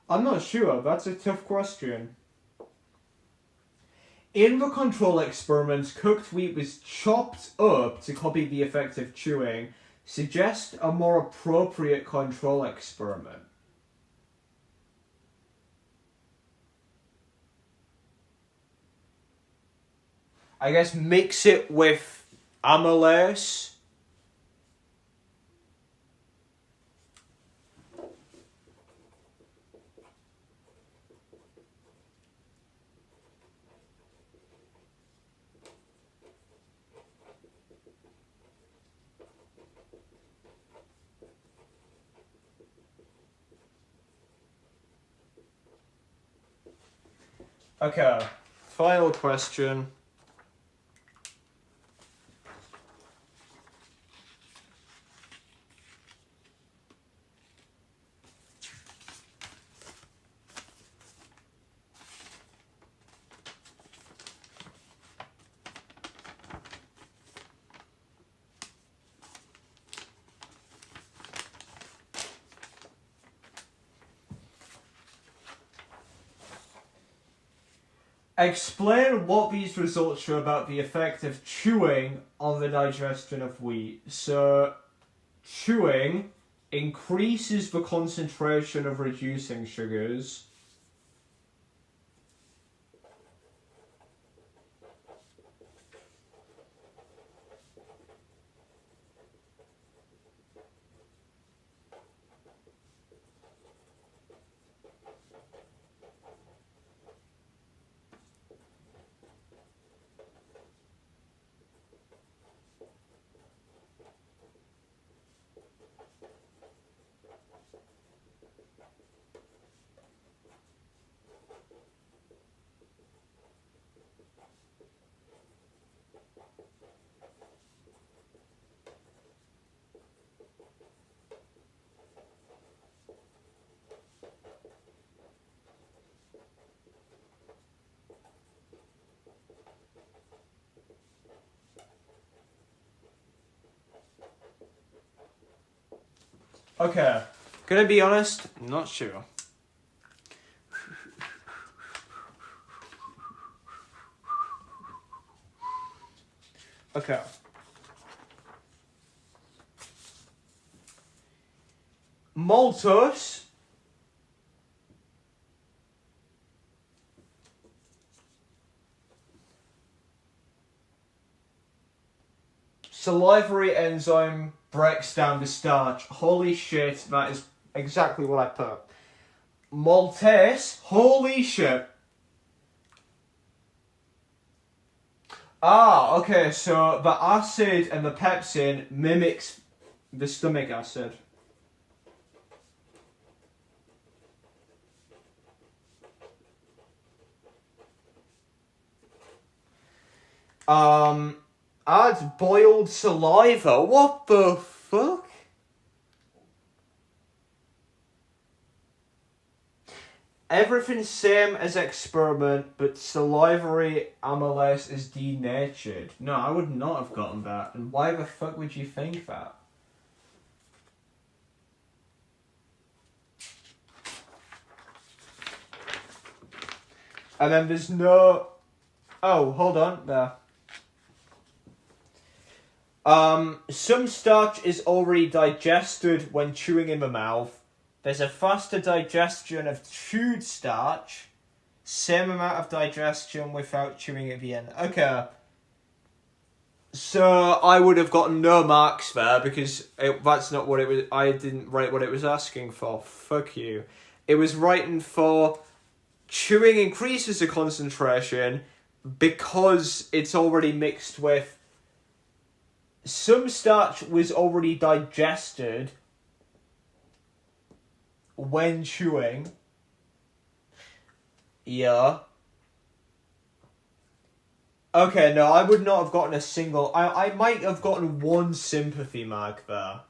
I'm not sure. That's a tough question. In the control experiments, cooked wheat was chopped up to copy the effect of chewing. Suggest a more appropriate control experiment. I guess mix it with amylase. Okay, final question. Explain what these results show about the effect of chewing on the digestion of wheat. So, chewing increases the concentration of reducing sugars. Okay, gonna be honest, not sure. Okay. Maltose salivary enzyme breaks down the starch. Holy shit, that is exactly what I put. Maltase, holy shit. Ah, okay, so the acid and the pepsin mimics the stomach acid. Add boiled saliva. What the fuck? Everything's same as experiment, but salivary amylase is denatured. No, I would not have gotten that. And why the fuck would you think that? And then there's no... Oh, hold on, there. Some starch is already digested when chewing in the mouth. There's a faster digestion of chewed starch. Same amount of digestion without chewing at the end. Okay. So I would have gotten no marks there because that's not what it was. I didn't write what it was asking for. Fuck you. It was writing for chewing increases the concentration because it's already mixed with... Some starch was already digested when chewing. Yeah. Okay, no, I would not have gotten a single... I might have gotten one sympathy mark there.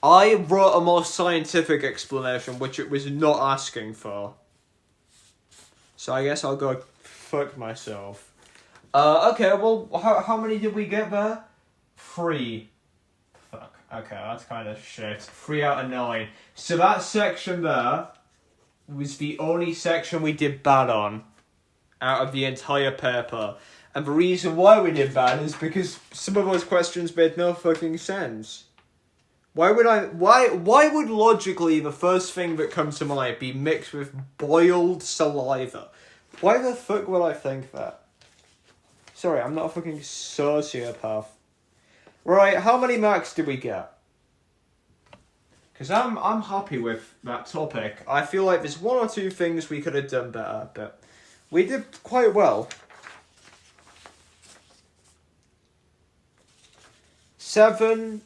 I wrote a more scientific explanation, which it was not asking for. So I guess I'll go fuck myself. Okay, well, how many did we get there? 3. Fuck, okay, that's kind of shit. 3 out of 9. So that section there was the only section we did bad on out of the entire paper. And the reason why we did bad is because some of those questions made no fucking sense. Why would logically the first thing that comes to mind be mixed with boiled saliva? Why the fuck would I think that? Sorry, I'm not a fucking sociopath. Right, how many marks did we get? Because I'm happy with that topic. I feel like there's 1 or 2 things we could have done better, but we did quite well. 7,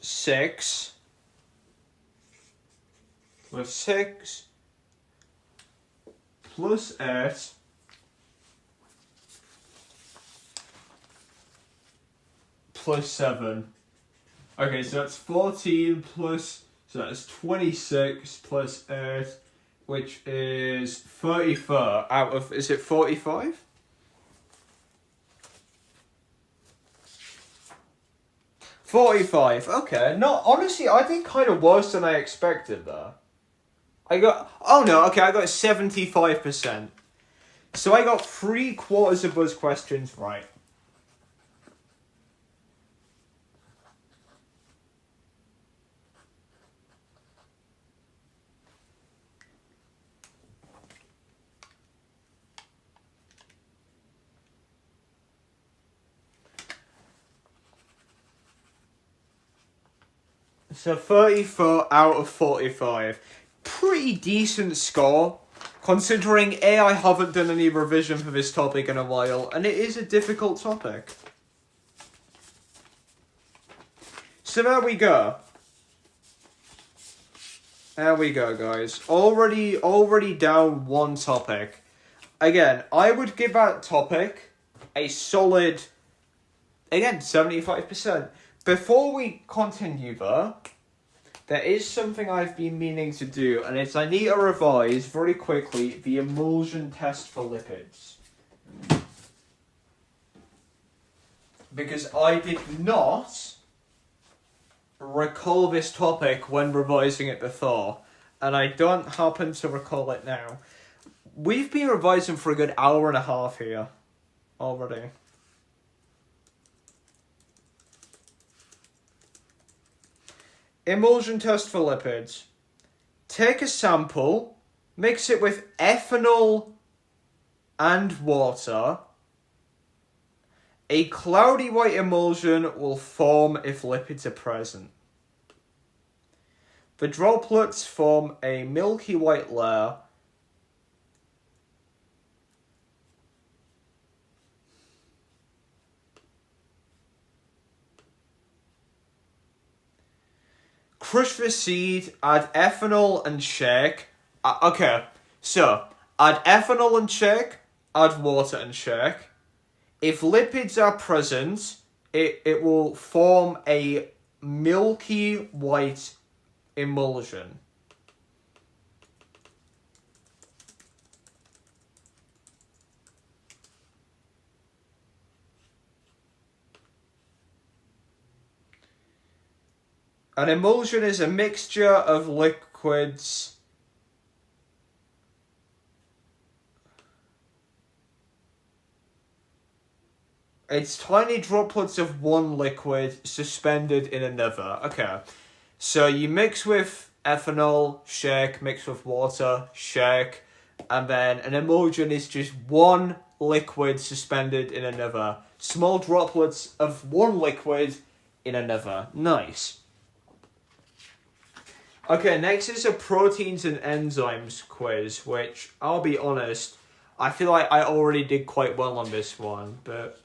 6, with 6, plus 8, plus 7. Okay, so that's 14 plus... So that's 26 plus 8, which is 34 out of... Is it 45? Okay. No, honestly, I did kind of worse than I expected there. I got 75%. So I got 3/4 of those questions right. So 34 out of 45. Pretty decent score, considering A, I haven't done any revision for this topic in a while, and it is a difficult topic. So there we go. There we go, guys. Already down 1 topic. Again, I would give that topic a solid, again, 75%. Before we continue though, there is something I've been meaning to do, and it's I need to revise very quickly the emulsion test for lipids. Because I did not recall this topic when revising it before, and I don't happen to recall it now. We've been revising for a good hour and a half here already. Emulsion test for lipids. Take a sample, mix it with ethanol and water. A cloudy white emulsion will form if lipids are present. The droplets form a milky white layer. Crush the seed, add ethanol and shake. Okay, so add ethanol and shake, add water and shake. If lipids are present, it will form a milky white emulsion. An emulsion is a mixture of liquids It's tiny droplets of one liquid suspended in another. Okay. So you mix with ethanol, shake, mix with water, shake, and then an emulsion is just one liquid suspended in another. Small droplets of one liquid in another. Nice. Okay, next is a proteins and enzymes quiz, which, I'll be honest, I feel like I already did quite well on this one, but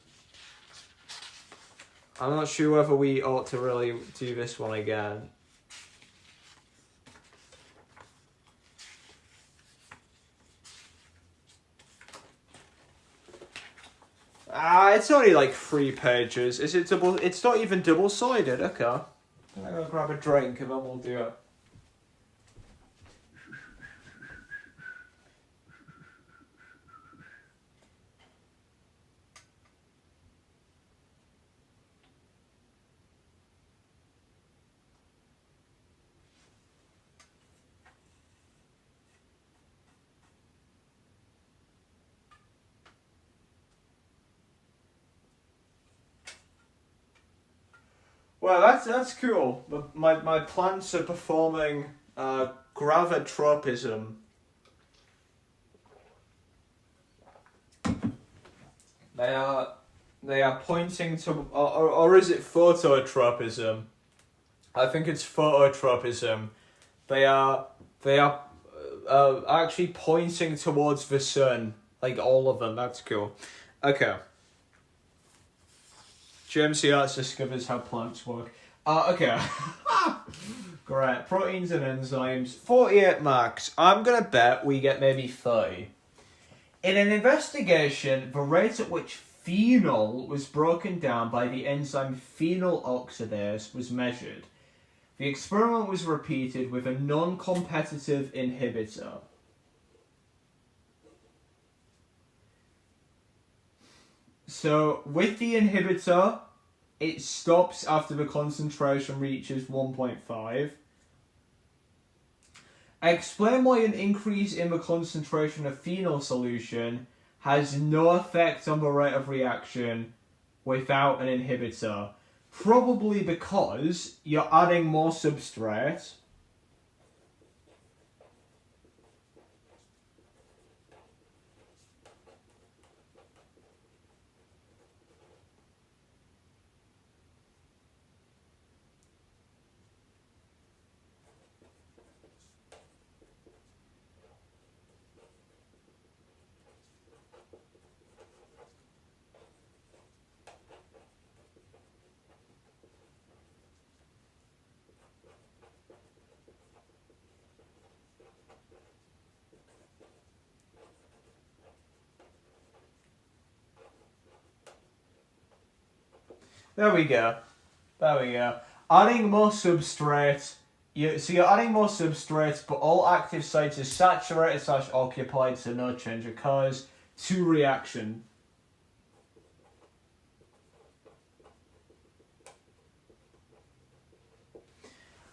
I'm not sure whether we ought to really do this one again. It's only like 3 pages. Is it double? It's not even double-sided. Okay. I'm gonna grab a drink and then we'll do it. Well, that's cool. My plants are performing gravitropism. They are pointing to, or is it phototropism? I think it's phototropism. They are actually pointing towards the sun, like all of them. That's cool. Okay. JMC Arts discovers how plants work. Okay. Great. Proteins and enzymes. 48 marks. I'm going to bet we get maybe 30. In an investigation, the rate at which phenol was broken down by the enzyme phenyl oxidase was measured. The experiment was repeated with a non-competitive inhibitor. So, with the inhibitor, it stops after the concentration reaches 1.5. Explain why an increase in the concentration of phenol solution has no effect on the rate of reaction without an inhibitor. Probably because you're adding more substrate. There we go. Adding more substrate. So you're adding more substrate, but all active sites are saturated / occupied, so no change occurs. 2 reaction.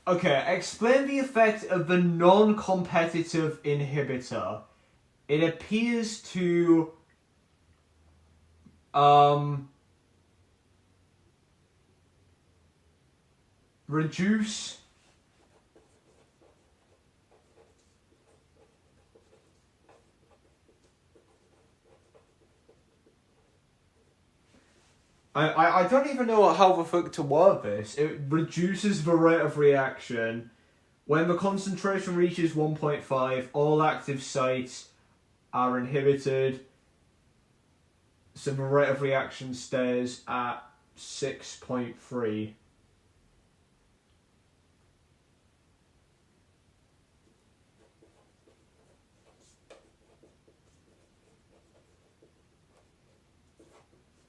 Okay, explain the effect of the non-competitive inhibitor. It appears to reduce I don't even know how the fuck to word this. It reduces the rate of reaction. When the concentration reaches 1.5, all active sites are inhibited. So the rate of reaction stays at 6.3.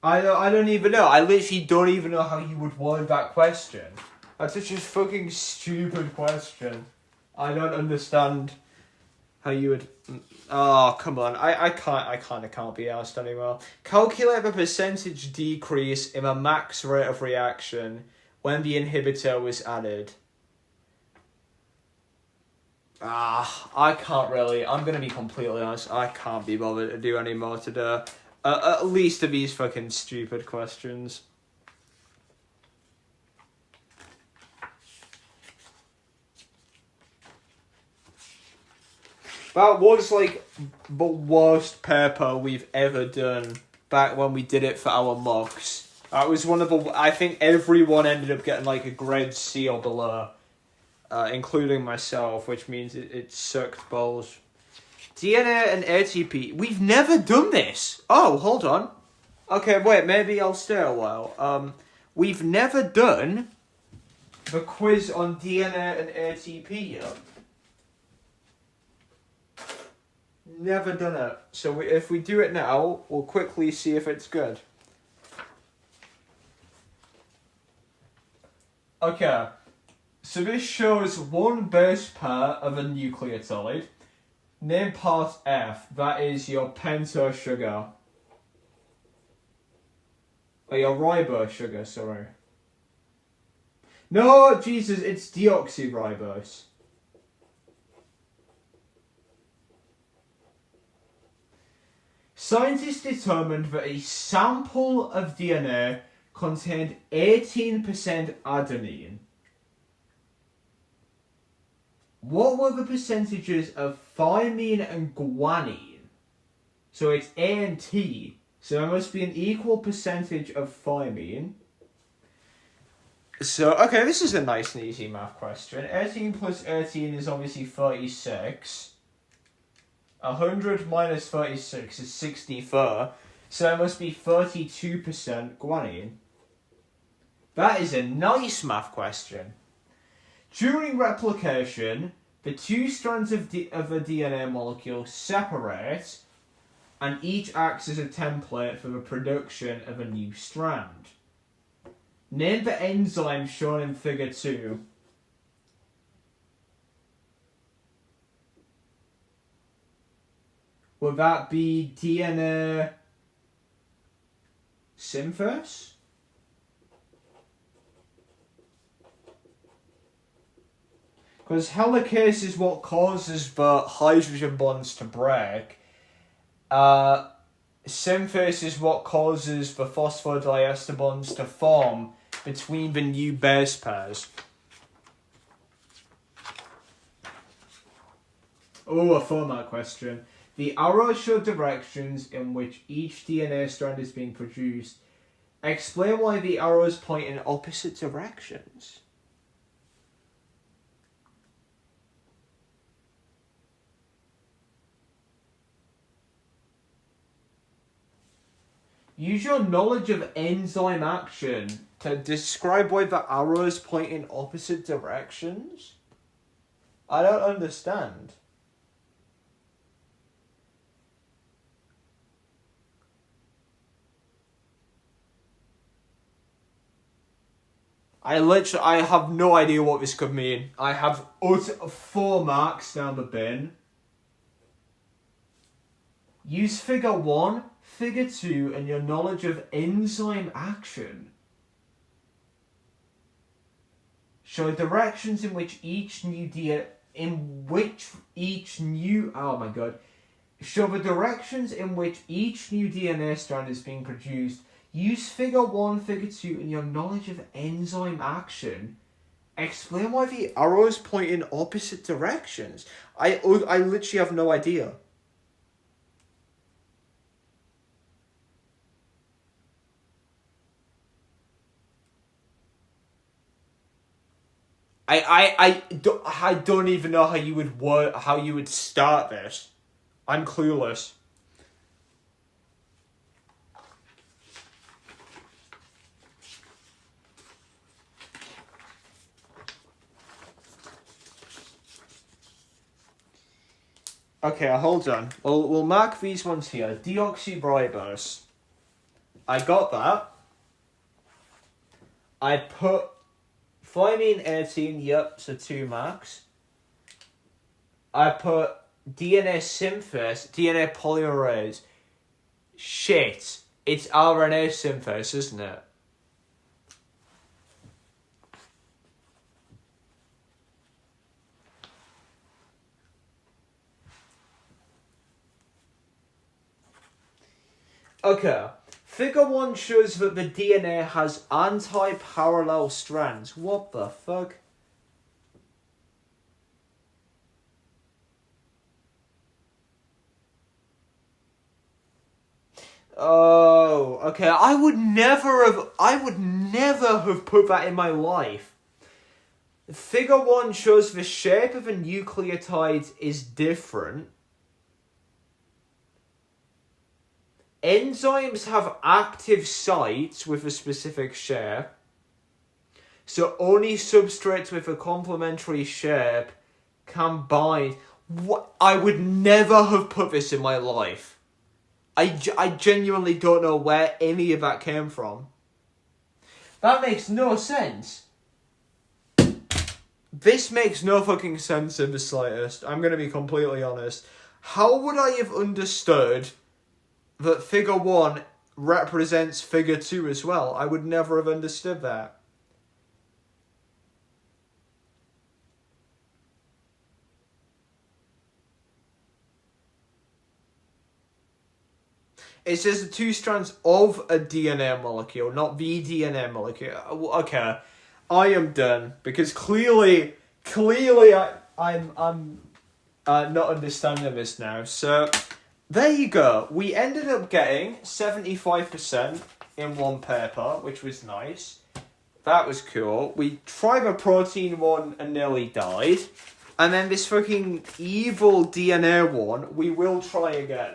I don't even know. I literally don't even know how you would word that question. That's such a fucking stupid question. I don't understand how you would... Oh, come on. I kind of can't be asked anymore. Calculate the percentage decrease in the max rate of reaction when the inhibitor was added. I can't really... I'm going to be completely honest. I can't be bothered to do any more today. At least of these fucking stupid questions. That was like the worst paper we've ever done back when we did it for our mocks. That was one of the... I think everyone ended up getting like a grade C or below. Including myself, which means it sucked balls. DNA and ATP. We've never done this. Oh, hold on. Okay, wait, maybe I'll stay a while. We've never done the quiz on DNA and ATP yet. Never done it. So if we do it now, we'll quickly see if it's good. Okay. So this shows one base pair of a nucleotide. Name part F. That is your pentose sugar. Or your ribose sugar, sorry. No, Jesus, it's deoxyribose. Scientists determined that a sample of DNA contained 18% adenine. What were the percentages of thymine and guanine? So it's A and T. So there must be an equal percentage of thymine. So, okay, this is a nice and easy math question. 18 plus 18 is obviously 36. 100 minus 36 is 64. So there must be 32% guanine. That is a nice math question. During replication, the two strands of a DNA molecule separate, and each acts as a template for the production of a new strand. Name the enzyme shown in figure 2. Would that be DNA synthase? Because helicase is what causes the hydrogen bonds to break. Synthase is what causes the phosphodiester bonds to form between the new base pairs. Oh, a format question. The arrows show directions in which each DNA strand is being produced. Explain why the arrows point in opposite directions. Use your knowledge of enzyme action to describe why the arrows point in opposite directions. I don't understand. I have no idea what this could mean. I have 4 marks down the bin. Use figure 1, figure 2, and your knowledge of enzyme action. Show directions in which each new Show the directions in which each new DNA strand is being produced. Use figure 1, figure 2, and your knowledge of enzyme action. Explain why the arrows point in opposite directions. I literally have no idea. I don't even know how you would start this. I'm clueless. Okay, hold on. We'll mark these ones here. Deoxyribose. I got that. I put thymine 18, yep, so 2 marks. I put DNA synthase, DNA polymerase. Shit. It's RNA synthase, isn't it? Okay. Figure 1 shows that the DNA has anti-parallel strands. What the fuck? Oh, okay. I would never have put that in my life. Figure 1 shows the shape of a nucleotide is different. Enzymes have active sites with a specific shape. So only substrates with a complementary shape can bind. What? I would never have put this in my life. I genuinely don't know where any of that came from. That makes no sense. This makes no fucking sense in the slightest. I'm going to be completely honest. How would I have understood that figure 1 represents figure 2 as well? I would never have understood that. It says the 2 strands of a DNA molecule, not the DNA molecule. Okay, I am done because clearly, I'm not understanding this now. So there you go. We ended up getting 75% in one paper, which was nice. That was cool. We tried a protein one and nearly died, and then this fucking evil DNA one. We will try again.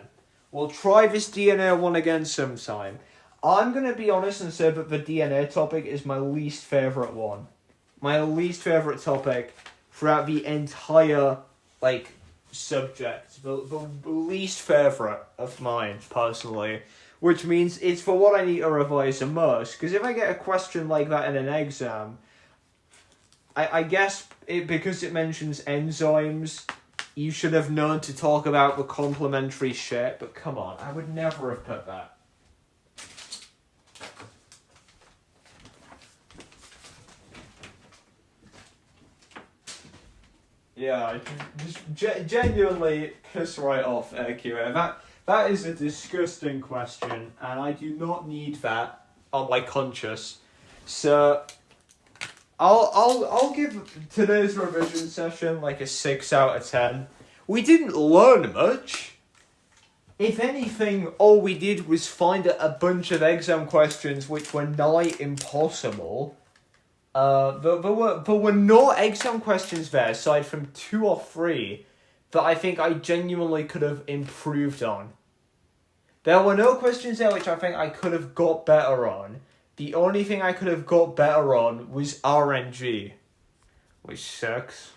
We'll try this DNA one again sometime. I'm going to be honest and say that the DNA topic is my least favourite one. My least favourite topic throughout the entire, subject. The least favourite of mine, personally. Which means it's for what I need to revise the most. Because if I get a question like that in an exam, I guess because it mentions enzymes, you should have known to talk about the complementary shape, but come on, I would never have put that. Yeah, I just genuinely piss right off, QA. That is a disgusting question, and I do not need that on my conscience. So I'll give today's revision session a 6 out of 10. We didn't learn much. If anything, all we did was find a bunch of exam questions which were nigh impossible. There were no exam questions there aside from 2 or 3 that I think I genuinely could have improved on. There were no questions there which I think I could have got better on. The only thing I could have got better on was RNG, which sucks.